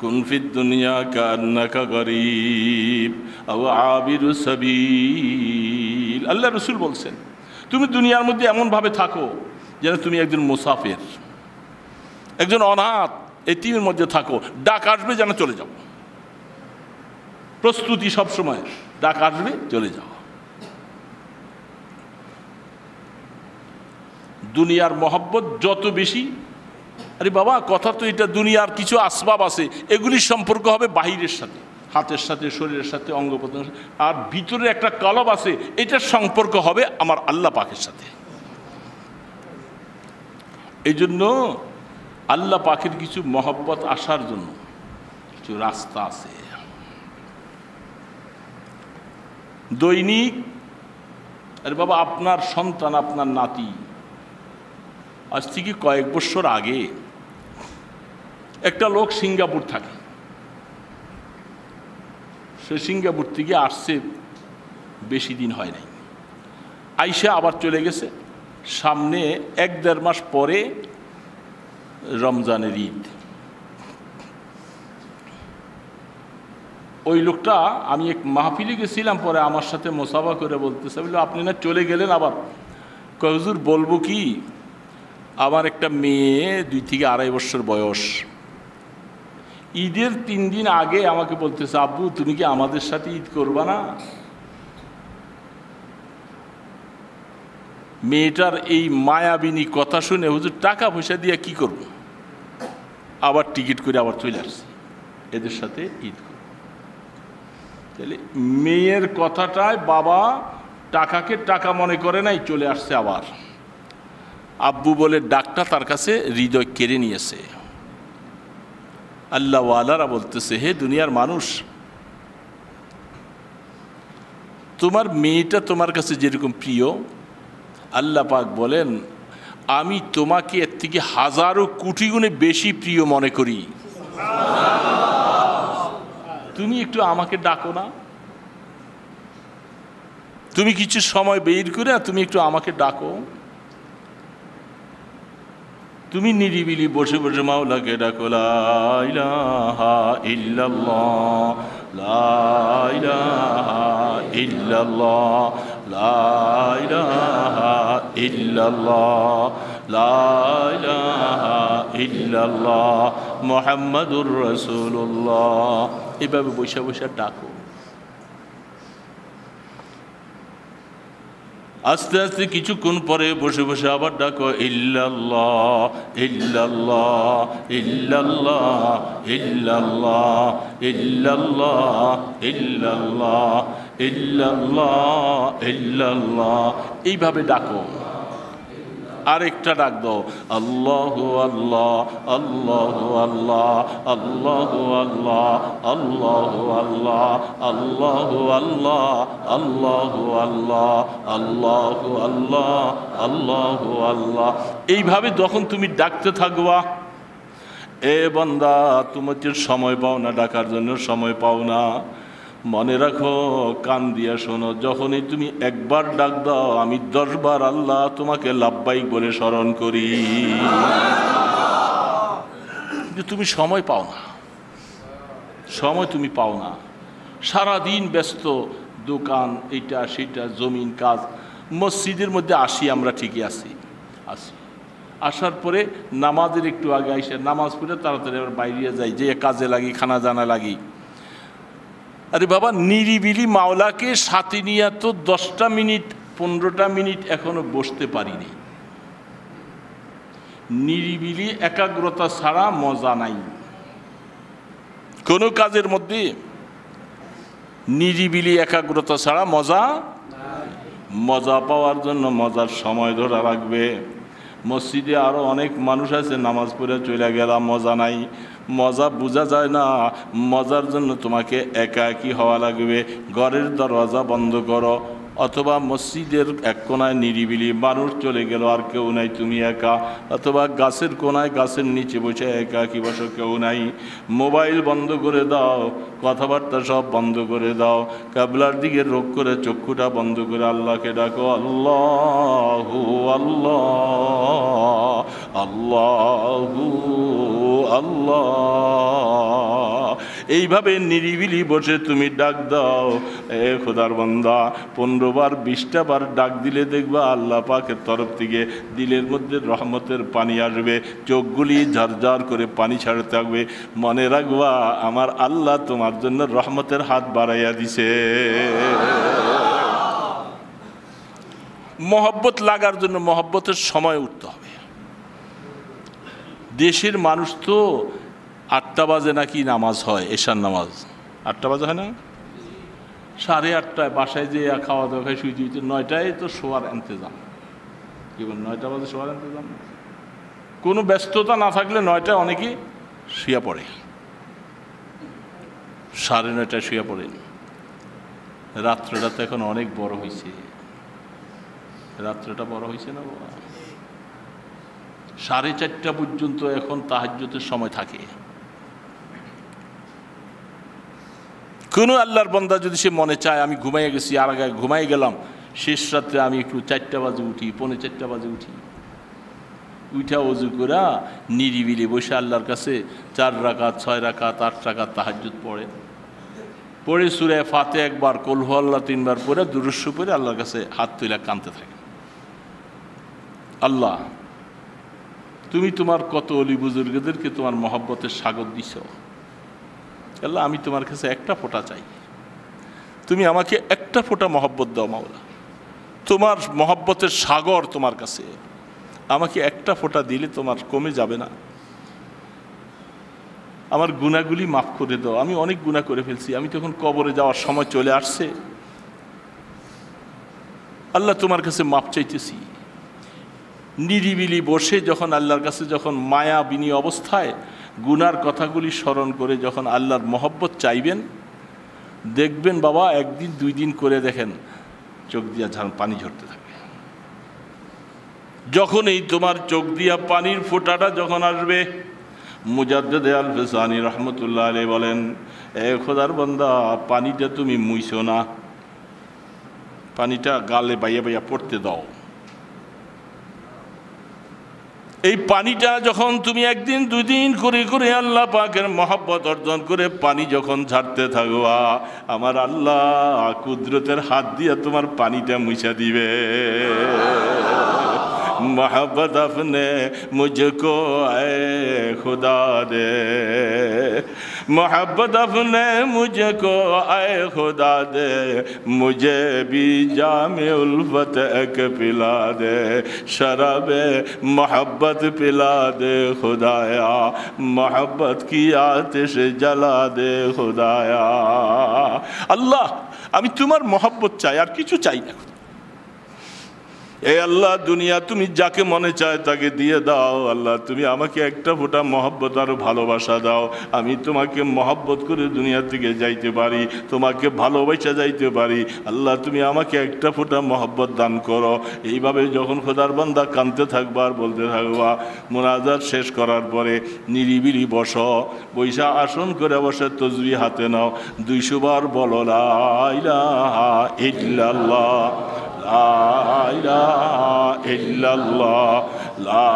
কুন ফিদ দুনিয়া কান্নাকা গরীব আও আবিরু সাবিল। আল্লাহ রসুল বলছেন তুমি দুনিয়ার মধ্যে এমনভাবে থাকো যেন তুমি একজন মুসাফির, একজন অনাথ এতিমের মধ্যে থাকো। ডাক আসবে যেন চলে যাও, প্রস্তুতি সবসময়, ডাক আসবে চলে যাও। দুনিয়ার মহব্বত যত বেশি, আরে বাবা কথা তো এটা, দুনিয়ার কিছু আসবাব আছে, এগুলির সম্পর্ক হবে বাহিরের সাথে, হাতের সাথে, শরীরের সাথে, অঙ্গ প্রত্যঙ্গ, আর ভিতরে একটা কলব আছে, এটার সম্পর্ক হবে আমার আল্লাহ পাকের সাথে। এই জন্য আল্লাহ পাকের কিছু মহব্বত আসার জন্য কিছু রাস্তা আছে। দৈনিক, আরে বাবা আপনার সন্তান, আপনার নাতি, আজ থেকে কয়েক বছর আগে একটা লোক সিঙ্গাপুর থাকে, সে সিঙ্গাপুর থেকে আসছে, বেশি দিন হয় নাই, আইসা আবার চলে গেছে। সামনে 1-1.5 মাস পরে রমজানের ঈদ। ওই লোকটা, আমি এক মাহফিলে গেছিলাম, পরে আমার সাথে মোসাফা করে বলতেছে, বললো আপনি না চলে গেলেন, আবার কয় হুজুর বলবো কি, আমার একটা মেয়ে 2 থেকে 2.5 বছর বয়স, ঈদের 3 দিন আগে আমাকে বলতেছে আব্বু তুমি কি আমাদের সাথে ঈদ করবা না? মেয়েটার এই মায়াবিনী কথা শুনে হুজুর টাকা পয়সা দিয়ে কি করব, আবার টিকিট করে আবার চলে আসছি, এদের সাথে ঈদ করব। তাহলে মেয়ের কথাটায় বাবা টাকাকে টাকা মনে করে নাই, চলে আসছে আবার। আব্বু বলে ডাকটা তার কাছে হৃদয় কেড়ে নিয়েছে। আল্লাহওয়ালারা বলতেছে হে দুনিয়ার মানুষ, তোমার মেয়েটা তোমার কাছে যেরকম প্রিয়, আল্লাহ পাক বলেন আমি তোমাকে এর থেকে 1000 কোটি গুণে বেশি প্রিয় মনে করি। তুমি একটু আমাকে ডাকো না, তুমি কিছু সময় বের করে তুমি একটু আমাকে ডাকো, তুমি নিরিবিলি বসে বসে মাওলাকে ডাকো, লা ইলাহা ইল্লাল্লাহ, লা ইলাহা ইল্লাল্লাহ, লা ইলাহা ইল্লাল্লাহ, লা ইলাহা ইল্লাল্লাহ মুহাম্মাদুর রাসূলুল্লাহ। এইভাবে বসে বসে ডাকো। আস্তে আস্তে কিছুক্ষণ পরে বসে বসে আবার ডাকো, ইল্লাল্লাহ ইল্লাল্লাহ ইল্লাল্লাহ ইল্লাল্লাহ ইল্লাল্লাহ ইল্লাল্লাহ ইল্লাল্লাহ ইল্লাল্লাহ। এইভাবে ডাকো। আরেকটা ডাক দাও, আল্লাহু আল্লাহ আল্লাহু আল্লাহ আল্লাহু আল্লাহ আল্লাহু আল্লাহ আল্লাহু আল্লাহ আল্লাহু আল্লাহ আল্লাহু আল্লাহ আল্লাহু আল্লাহ। এইভাবে যখন তুমি ডাকতে থাকবা, এ বান্দা তুমি সময় পাও না, ডাকার জন্য সময় পাও না, মনে রাখো, কান দিয়া শোনো, যখনই তুমি একবার ডাক দাও আমি 10 বার আল্লাহ তোমাকে লাব্বাইক বলে স্মরণ করি। কিন্তু তুমি সময় পাও না, সময় তুমি পাও না, সারাদিন ব্যস্ত, দোকান, এইটা সেটা, জমিন, কাজ। মসজিদের মধ্যে আসি আমরা, ঠিকই আসি, আসার পরে নামাজের একটু আগে আইসে নামাজ পড়ে তাড়াতাড়ি আবার বাইরে যাই, যে কাজে লাগি, খানা জানা লাগি। আরে বাবা, নিরিবিলি মাওলাকে সাথে নিয়ে তো 10টা মিনিট 15টা মিনিট এখনো বসতে পারিনি। নিরিবিলি একাগ্রতা ছাড়া মজা নাই কোনো কাজের মধ্যে। নিরিবিলি একাগ্রতা ছাড়া মজা পাওয়ার জন্য মজার সময় ধরা রাখবে। মসজিদে আরও অনেক মানুষ আছে, নামাজ পড়ে চলে গেলাম, মজা নাই। মজা বোঝা যায় না, মজার জন্য তোমাকে একাকী হওয়া লাগবে। ঘরের দরওয়াজা বন্ধ করো, অথবা মসজিদের এক কোনায় নিরিবিলি, মানুষ চলে গেল আর কেউ নাই, তুমি একা, অথবা গাছের কোনায় গাছের নিচে বসে একাকী বসো, কেউ নাই। মোবাইল বন্ধ করে দাও, কথাবার্তা সব বন্ধ করে দাও, কিবলার দিকে রোগ করে চক্ষুটা বন্ধ করে আল্লাহকে ডাকো, আল্লাহু আল্লাহ আল্লাহু আল্লাহ। এইভাবে নিরিবিলি বসে তুমি ডাক দাও। এ খোদার বান্দা, 15 বার 20টা বার ডাক দিলে দেখবা আল্লাহ পাকের তরফ থেকে দিলের মধ্যে রহমতের পানি আসবে, চোখগুলি ঝরঝর করে পানি ছাড়তে থাকবে। মনে রাখবা, আমার আল্লাহ তোমার জন্য রহমতের হাত বাড়াইয়া দিছে। মহব্বত লাগার জন্য মহব্বতের সময় উঠতে হবে। দেশের মানুষ তো 8টা বাজে নাকি নামাজ হয়, এশার নামাজ 8টা বাজে হয় না, 8:30টায় বাসায় যে খাওয়া দাওয়া খাই, শুইতে শুইতে 9টায় তো শোয়ার ইন্তজাম। কি বল, 9টা বাজে শোয়ার ইন্তজাম। কোনো ব্যস্ততা না থাকলে 9টায় অনেকেই শুয়ে পড়ে, 9:30টায় শুয়ে পড়েন। রাত্রটা তো এখন অনেক বড় হয়েছে, রাত্রটা বড় হয়েছে না বাবা। 4:30টা পর্যন্ত এখন তাহাজ্জুদের সময় থাকে। কোনো আল্লাহর বান্দা যদি সে মনে চায় আমি ঘুমাইয়ে গেছি, আর আগে ঘুমাই গেলাম, শেষ রাত্রে আমি একটু 4টা বাজে উঠি, 4:45 বাজে উঠি, উঠা অজু করে নিরিবিলি বসে আল্লাহর কাছে 4 রাকাত 6 রাকাত 8 রাকাত তাহাজ্জুদ পড়ে সূরা ফাতিহা একবার, কুল হুয়াল্লাহ 3 বার পড়ে দুরূদ শরীফ পড়ে আল্লাহর কাছে হাত তুলে কাঁদতে থাকে, আল্লাহ তুমি তোমার কত অলি বুজুর্গদেরকে তোমার মহব্বতের সাগর দিছ, আল্লাহ আমি তোমার কাছে একটা ফোঁটা চাই, তুমি আমাকে একটা ফোঁটা মহব্বত দাও মাওলা, তোমার মহব্বতের সাগর তোমার কাছে, আমাকে একটা ফোঁটা দিলে তোমার কমে যাবে না, আমার গুনাহগুলি মাফ করে দাও, আমি অনেক গুনাহ করে ফেলছি, আমি তখন কবরে যাওয়ার সময় চলে আসছে, আল্লাহ তোমার কাছে মাফ চাইতেছি। নিরিবিলি বসে যখন আল্লাহর কাছে যখন মায়াবিনী অবস্থায় গুনার কথাগুলি স্মরণ করে যখন আল্লাহর মহব্বত চাইবেন, দেখবেন বাবা 1 দিন 2 দিন করে দেখেন চোখ দিয়া পানি ঝরতে থাকবে। যখন এই তোমার চোখ দিয়া পানির ফোঁটাটা যখন আসবে, মুজাদ্দিদ আল ফিসানি রহমতুল্লাহ আলাইহি বলেন, এ খোদার বান্দা পানিটা তুমি মুইছো না, পানিটা গালে বাইয়া বাইয়া পড়তে দাও। এই পানিটা যখন তুমি 1 দিন 2 দিন করে করে আল্লাহ পাকের মহব্বত অর্জন করে পানি যখন ঝাড়তে থাকবা, আমার আল্লাহ কুদরতের হাত দিয়ে তোমার পানিটা মুছা দিবে। मोहब्बत अपने मुझको ऐ खुदा दे, मोहब्बत अपने मुझको ऐ खुदा दे, मुझे भी जामे उल्फत एक पिला दे, शराबे मोहब्बत पिला दे खुदाया, मोहब्बत की आतिश जला दे खुदाया। अल्लाह আমি তোমার मोहब्बत চাই, আর কিছু চাই না। এ আল্লাহ, দুনিয়া তুমি যাকে মনে চায় তাকে দিয়ে দাও। আল্লাহ তুমি আমাকে একটা ফোঁটা মহব্বত আর ভালোবাসা দাও, আমি তোমাকে মহব্বত করে দুনিয়া থেকে যাইতে পারি, তোমাকে ভালোবাসা যাইতে পারি। আল্লাহ তুমি আমাকে একটা ফোঁটা মহব্বত দান করো। এইভাবে যখন খোদার বান্দা কাঁদতে থাকবা আর বলতে থাকবা, মুনাজাত শেষ করার পরে নিরিবিলি বসো, বৈশা আসন করে বসে তসবিহ হাতে নাও, 200 বার বলো লা ইলাহা ইল্লাল্লাহ, লা ইলাহা ইল্লাল্লাহ, লা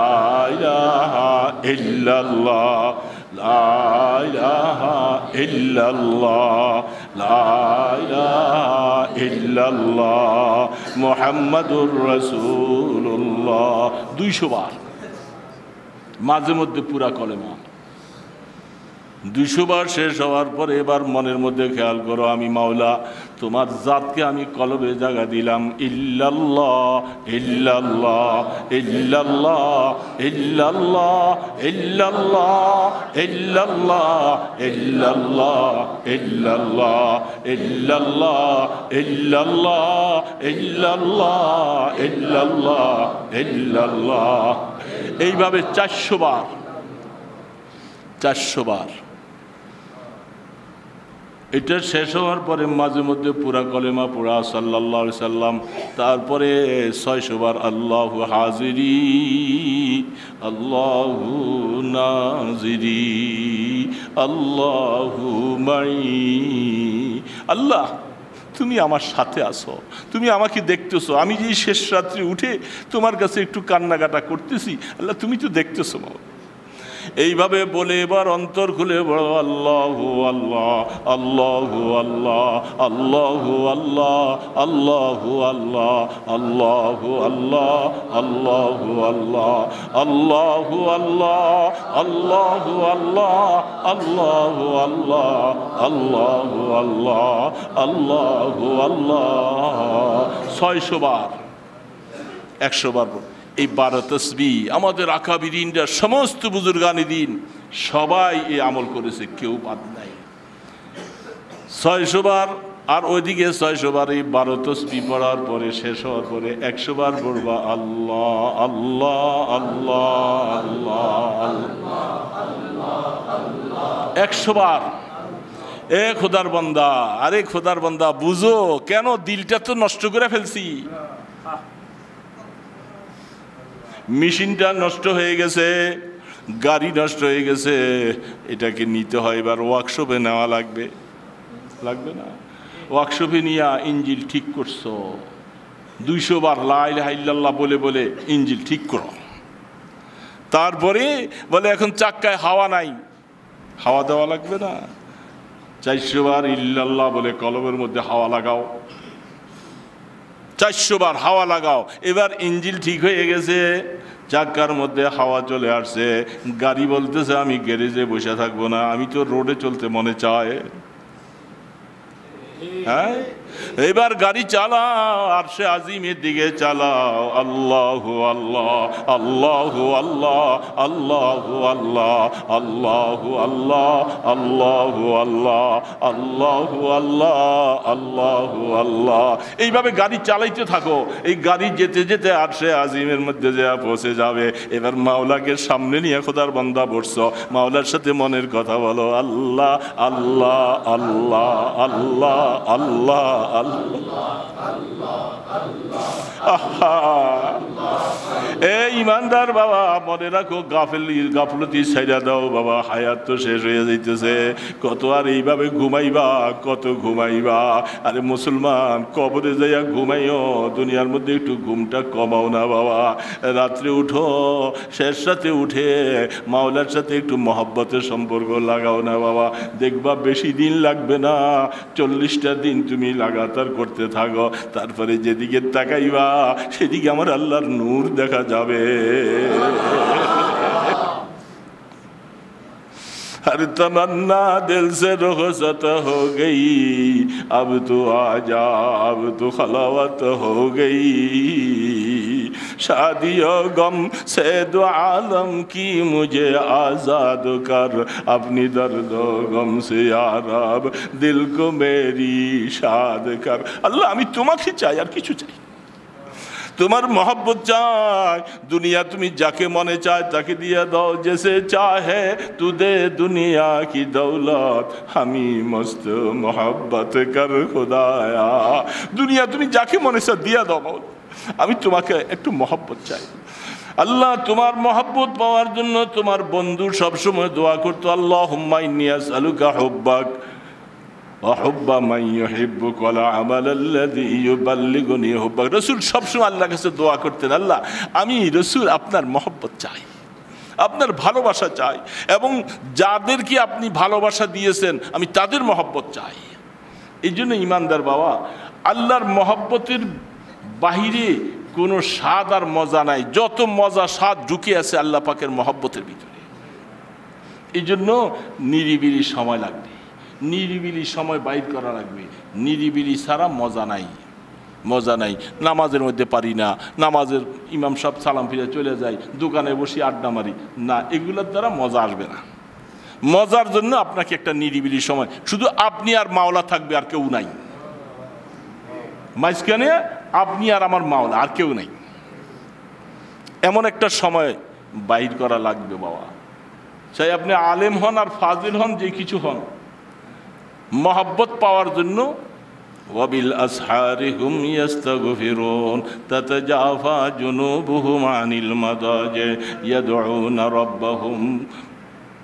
ইলাহা ইল্লাল্লাহ, লা ইলাহা ইল্লাল্লাহ, লা ইলাহা ইল্লাল্লাহ, মুহাম্মাদুর রাসূলুল্লাহ। 200 বার, মাঝে মধ্যে পুরা কলেমা। 200 বার শেষ হওয়ার পরে এবার মনের মধ্যে খেয়াল করো, আমি মাওলা তোমার জাতকে আমি কলবে জায়গা দিলাম। ইল্লাল্লাহ ইল্লাল্লাহ ইল্লাল্লাহ ইল্লাল্লাহ ইল্লাল্লাহ ইল্লাল্লাহ ইল্লাল্লাহ ইল্লাল্লাহ ইল্লাল্লাহ ইল্লাল্লাহ ইল্লাল্লাহ ইল্লাল্লাহ ইল্লাল্লাহ। এইভাবে 400 বার, 400 বার। এটা শেষ হওয়ার পরে মাঝে মধ্যে পুরা কলেমা পুরা সাল্লাল্লাহু আলাইহি সাল্লাম, তারপরে 600 বার আল্লাহু হাজিরি আল্লাহু নাজিরি আল্লাহু মাই। আল্লাহ তুমি আমার সাথে আছো, তুমি আমাকে দেখতেছো, আমি যে শেষ রাত্রি উঠে তোমার কাছে একটু কান্নাকাটা করতেছি, আল্লাহ তুমি তো দেখতেছো। এইভাবে বলে এবার অন্তর খুলে বলো আল্লাহু আল্লাহ আল্লাহু আল্লাহ আল্লাহু আল্লাহ আল্লাহু আল্লাহ আল্লাহু আল্লাহ আল্লাহু আল্লাহ আল্লাহু আল্লাহ আল্লাহু আল্লাহ আল্লাহু আল্লাহ আল্লাহু আল্লাহ আল্লাহু আল্লাহ। 600 বার, 100 বার। এই 12 তসবিহ আমাদের আকাবিরিনরা, সমস্ত বুজুর্গানি দিন সবাই এই আমল করেছে, কেউ বাদ নাই। 600 বার আর ওইদিকে 600 বার এই 12 তসবিহ পড়ার পরে শেষ হওয়ার পরে 100 বার পড়বা আল্লাহ আল্লাহ আল্লাহ আল্লাহ 100 বার। এ খোদার বান্দা, আরে খোদার বান্দা বুঝো, কেন দিলটা তো নষ্ট করে ফেলছি, মেশিনটা নষ্ট হয়ে গেছে, গাড়ি নষ্ট হয়ে গেছে, এটাকে নিতে হয়, এবার ওয়ার্কশপে নেওয়া লাগবে, লাগবে না? ওয়ার্কশপে নিয়ে ইঞ্জিল ঠিক করছো, 200 বার লা ইলাহা ইল্লাল্লাহ বলে বলে ইঞ্জিল ঠিক করো। তারপরে বলে এখন চাক্কায় হাওয়া নাই, হাওয়া দেওয়া লাগবে না? 400 বার ইল্লাল্লাহ বলে কলমের মধ্যে হাওয়া লাগাও, 400 বার হাওয়া লাগাও। এবার ইঞ্জিল ঠিক হয়ে গেছে, চাক্কার মধ্যে হাওয়া চলে আসছে, গাড়ি বলতেছে আমি গ্যারেজে বসে থাকবো না, আমি তো রোডে চলতে মনে চায়। হ্যাঁ, এবার গাড়ি চালাও, আরশে আজিমের দিকে চালাও, আল্লাহু আল্লাহ আল্লাহু আল্লাহ আল্লাহু আল্লাহ আল্লাহু আল্লাহ আল্লাহু আল্লাহ আল্লাহু আল্লাহ আল্লাহু আল্লাহ। এইভাবে গাড়ি চালাইতে থাকো, এই গাড়ি যেতে যেতে আরশে আজিমের মধ্যে যা পৌঁছে যাবে। এবার মাওলাকে সামনে নিয়ে খোদার বান্দা বসছো, মাওলার সাথে মনের কথা বলো, আল্লাহ আল্লাহ আল্লাহ আল্লাহ আল্লাহ এই ইমানদার বাবা, মনে রাখো গাফলতি ছাইড়া দাও বাবা, হায়াত তো শেষ হয়ে যাইতেছে, কত আর এইভাবে ঘুমাইবা, কত ঘুমাইবা। আরে মুসলমান, কবরে যাইয়া ঘুমাইও, দুনিয়ার মধ্যে একটু ঘুমটা কমাও না বাবা। রাত্রে উঠো, শেষ রাতে উঠে মাওলার সাথে একটু মহব্বতের সম্পর্ক লাগাও না বাবা, দেখবা বেশি দিন লাগবে না, 40টা দিন তুমি লাগাতার করতে থাকো, তারপরে যেদিকে তাকাইবা সেদিকে আমার আল্লাহর নূর দেখা যাবে। हर तमन्ना दिल से रुखसत हो गई, अब तो आजा, अब तो खलावत हो गई। शादियों गम से दो आलम की मुझे आज़ाद कर, अपनी दर्दो गम से या रब दिल को मेरी शाद कर। अल्लाह আমি তোমাকে চাই, আর কিছু চাই, তোমার मोहब्बत চাই। दुनिया তুমি যাকে মনে চায় তাকে দিয়ে দাও, जैसे चाहे तू दे दुनिया की दौलत, আমি मस्त मोहब्बत कर खुदाया। दुनिया তুমি যাকে মনে চায় দিয়ে দাও মাওলা, আমি তোমাকে একটু मोहब्बत চাই। আল্লাহ তোমার मोहब्बत পাওয়ার জন্য তোমার বন্ধু সবসময় দোয়া করতো, আল্লাহুম্মা ইন্নী আসআলুকা হুব্বাক وحب من يحبك والعمل الذي يبلغني حبك। রসুল সবসময় আল্লাহর কাছে দোয়া করতেন, আল্লাহ আমি রসুল আপনার মহব্বত চাই, আপনার ভালোবাসা চাই, এবং যাদেরকে আপনি ভালোবাসা দিয়েছেন আমি তাদের মহব্বত চাই। এই জন্য ইমানদার বাবা, আল্লাহর মহব্বতের বাহিরে কোনো স্বাদ আর মজা নাই, যত মজা স্বাদ ঢুকে আছে আল্লাহ পাকের মহব্বতের ভিতরে। এই জন্য নিরিবিলি সময় লাগবে, নিরিবিলি সময় বাইর করা লাগবে। নিরিবিলি ছাড়া মজা নাই, মজা নাই। নামাজের মধ্যে পারি না, নামাজের ইমাম সাহেব সালাম ফিরে চলে যায়, দোকানে বসে আড্ডা মারি না, এগুলোর দ্বারা মজা আসবে না। মজার জন্য আপনাকে একটা নিরিবিলি সময়, শুধু আপনি আর মাওলা থাকবে, আর কেউ নাই মাঝখানে, আপনি আর আমার মাওলা, আর কেউ নাই। এমন একটা সময় বাইর করা লাগবে বাবা, চাই আপনি আলেম হন আর ফাজিল হন, যে কিছু হন, मोहब्बत पावर जन्नो वबिल असहारि हुम यस्तगफिरून ततजाफा जुनूबुहुम अनिल मदाजिअ यदऊना रब्बहुम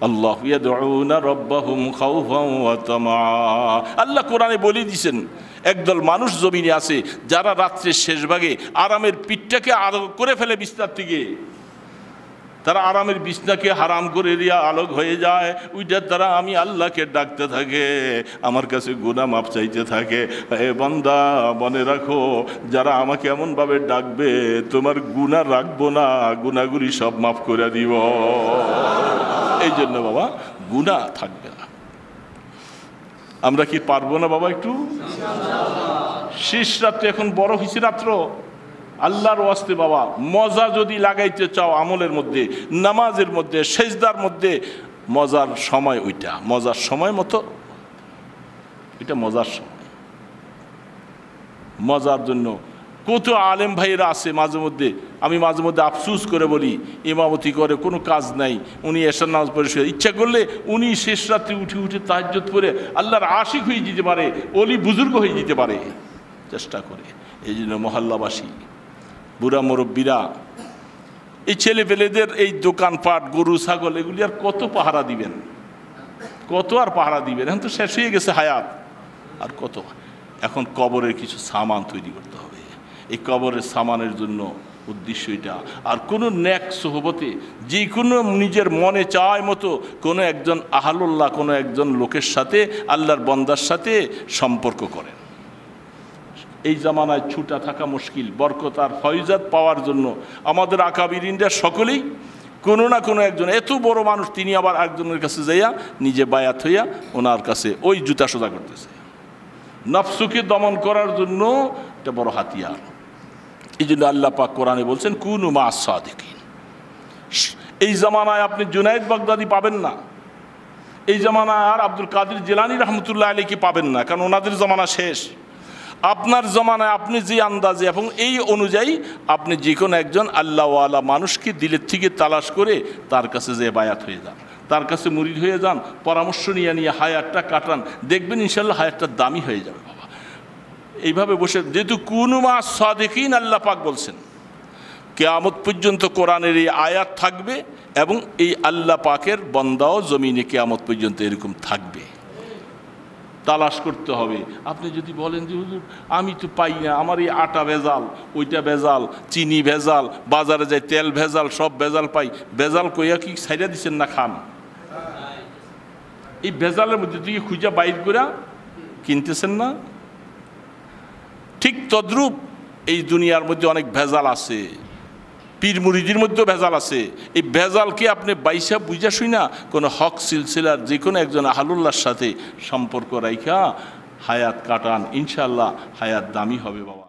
अल्लाह यदऊना रब्बहुम खौफan व तमा। আল্লাহ কোরআনে বলে দিয়েছেন, একদল মানুষ জমিনে আছে যারা রাত্রের শেষ ভাগে আরামের পিঠটাকে আলোক করে ফেলে বিছনার থেকে, তারা আরামের বিছনাকে হারাম করে দিয়া আলোক হয়ে যায়, ওইটার দ্বারা আমি আল্লাহকে ডাকতে থাকে, আমার কাছে গুনাহ মাফ চাইতে থাকে। হে বান্দা মনে রাখো, যারা আমাকে এমনভাবে ডাকবে তোমার গুনাহ রাখবো না, গুনাহগুলি সব মাফ করে দিব। এই জন্য বাবা গুনাহ থাকবে না। আমরা কি পারবো না বাবা? একটু শেষ রাত্রে, এখন বড় হয়েছে রাত্র, আল্লাহর ওয়াস্তে বাবা মজা যদি লাগাইতে চাও আমলের মধ্যে, নামাজের মধ্যে, সেজদার মধ্যে, মজার সময় ওইটা, মজার সময় মতো এটা মজার সময়। মজার জন্য কত আলেম ভাইয়েরা আছে, মাঝে মধ্যে আমি মাঝে মধ্যে আফসুস করে বলি, ইমামতি করে কোনো কাজ নাই, উনি এশার নামাজ পড়ে ইচ্ছা করলে উনি শেষ রাত্রে উঠে উঠে তাহাজ্জুদ করে আল্লাহর আশিক হয়ে যেতে পারে, অলি বুজুর্গ হয়ে যেতে পারে, চেষ্টা করে। এই জন্য মহল্লাবাসী, বুড়া মুরব্বীরা, এই ছেলে পেলেদের এই দোকানপাট, গরু ছাগল, এগুলি আর কত পাহারা দিবেন, কত আর পাহারা দিবেন? এখন তো শেষ হয়ে গেছে হায়াত, আর কত? এখন কবরের কিছু সামান তৈরি করতে হবে। এই কবরের সামানের জন্য উদ্দেশ্য এটা। আর কোনো নেক সোহবতে, যে কোনো নিজের মনে চায় মতো কোনো একজন আহলুল্লাহ, কোনো একজন লোকের সাথে, আল্লাহর বন্দার সাথে সম্পর্ক করেন। এই জামানায় ছুটা থাকা মুশকিল। বরকত আর ফয়জাত পাওয়ার জন্য আমাদের আকাবিরিনরা সকলেই কোনো না কোনো একজন, এত বড় মানুষ, তিনি আবার একজনের কাছে যাইয়া নিজে বায়াত হইয়া ওনার কাছে ওই জুতা সোজা করতেছে। নফসুকে দমন করার জন্য এটা বড় হাতিয়ার। এই জন্য আল্লাহ পাক কোরআনে বলছেন, কুনু মা'আস সাদিকিন। এই জামানায় আপনি জুনায়েদ বাগদাদি পাবেন না, এই জামানায় আর আব্দুল কাদের জিলানী রহমতুল্লাহ আলাইহি পাবেন না, কারণ ওনাদের জামানা শেষ। আপনার জমানায় আপনি যে আন্দাজে এবং এই অনুযায়ী আপনি যে কোনো একজন আল্লাহওয়ালা মানুষকে দিলের থেকে তালাশ করে তার কাছে যে বায়াত হয়ে যান, তার কাছে মুরিদ হয়ে যান, পরামর্শ নিয়ে নিয়ে হায়াতটা কাটান, দেখবেন ইনশাল্লাহ হায়াতটা দামি হয়ে যাবে বাবা। এইভাবে বসে, যেহেতু কুনু মা'আস সাদিকিন আল্লাহ পাক বলছেন, কিয়ামত পর্যন্ত কোরআনের এই আয়াত থাকবে এবং এই আল্লাহ পাকের বন্দাও জমিনে কিয়ামত পর্যন্ত এরকম থাকবে। তালাশ করতে হবে। আপনি যদি বলেন যে হুজুর আমি তো পাই না, আমার এই আটা ভেজাল, ওইটা ভেজাল, চিনি ভেজাল, বাজারে যাই তেল ভেজাল, সব ভেজাল পাই, ভেজাল কইয়া কি ছাইড়া দিচ্ছেন না খান? এই ভেজালের মধ্যে থেকে খুঁজা বাইর করে কিনতেছেন না? ঠিক তদ্রূপ এই দুনিয়ার মধ্যে অনেক ভেজাল আছে, পীর মুরিদির মধ্যেও ভেজাল আছে। এই ভেজালকে আপনি বাইসা বুঝা শুই না কোনো হক সিলসিলার যে কোনো একজন আহলুল্লাহর সাথে সম্পর্ক রাইখা হায়াত কাটান, ইনশাআল্লাহ হায়াত দামি হবে বাবা।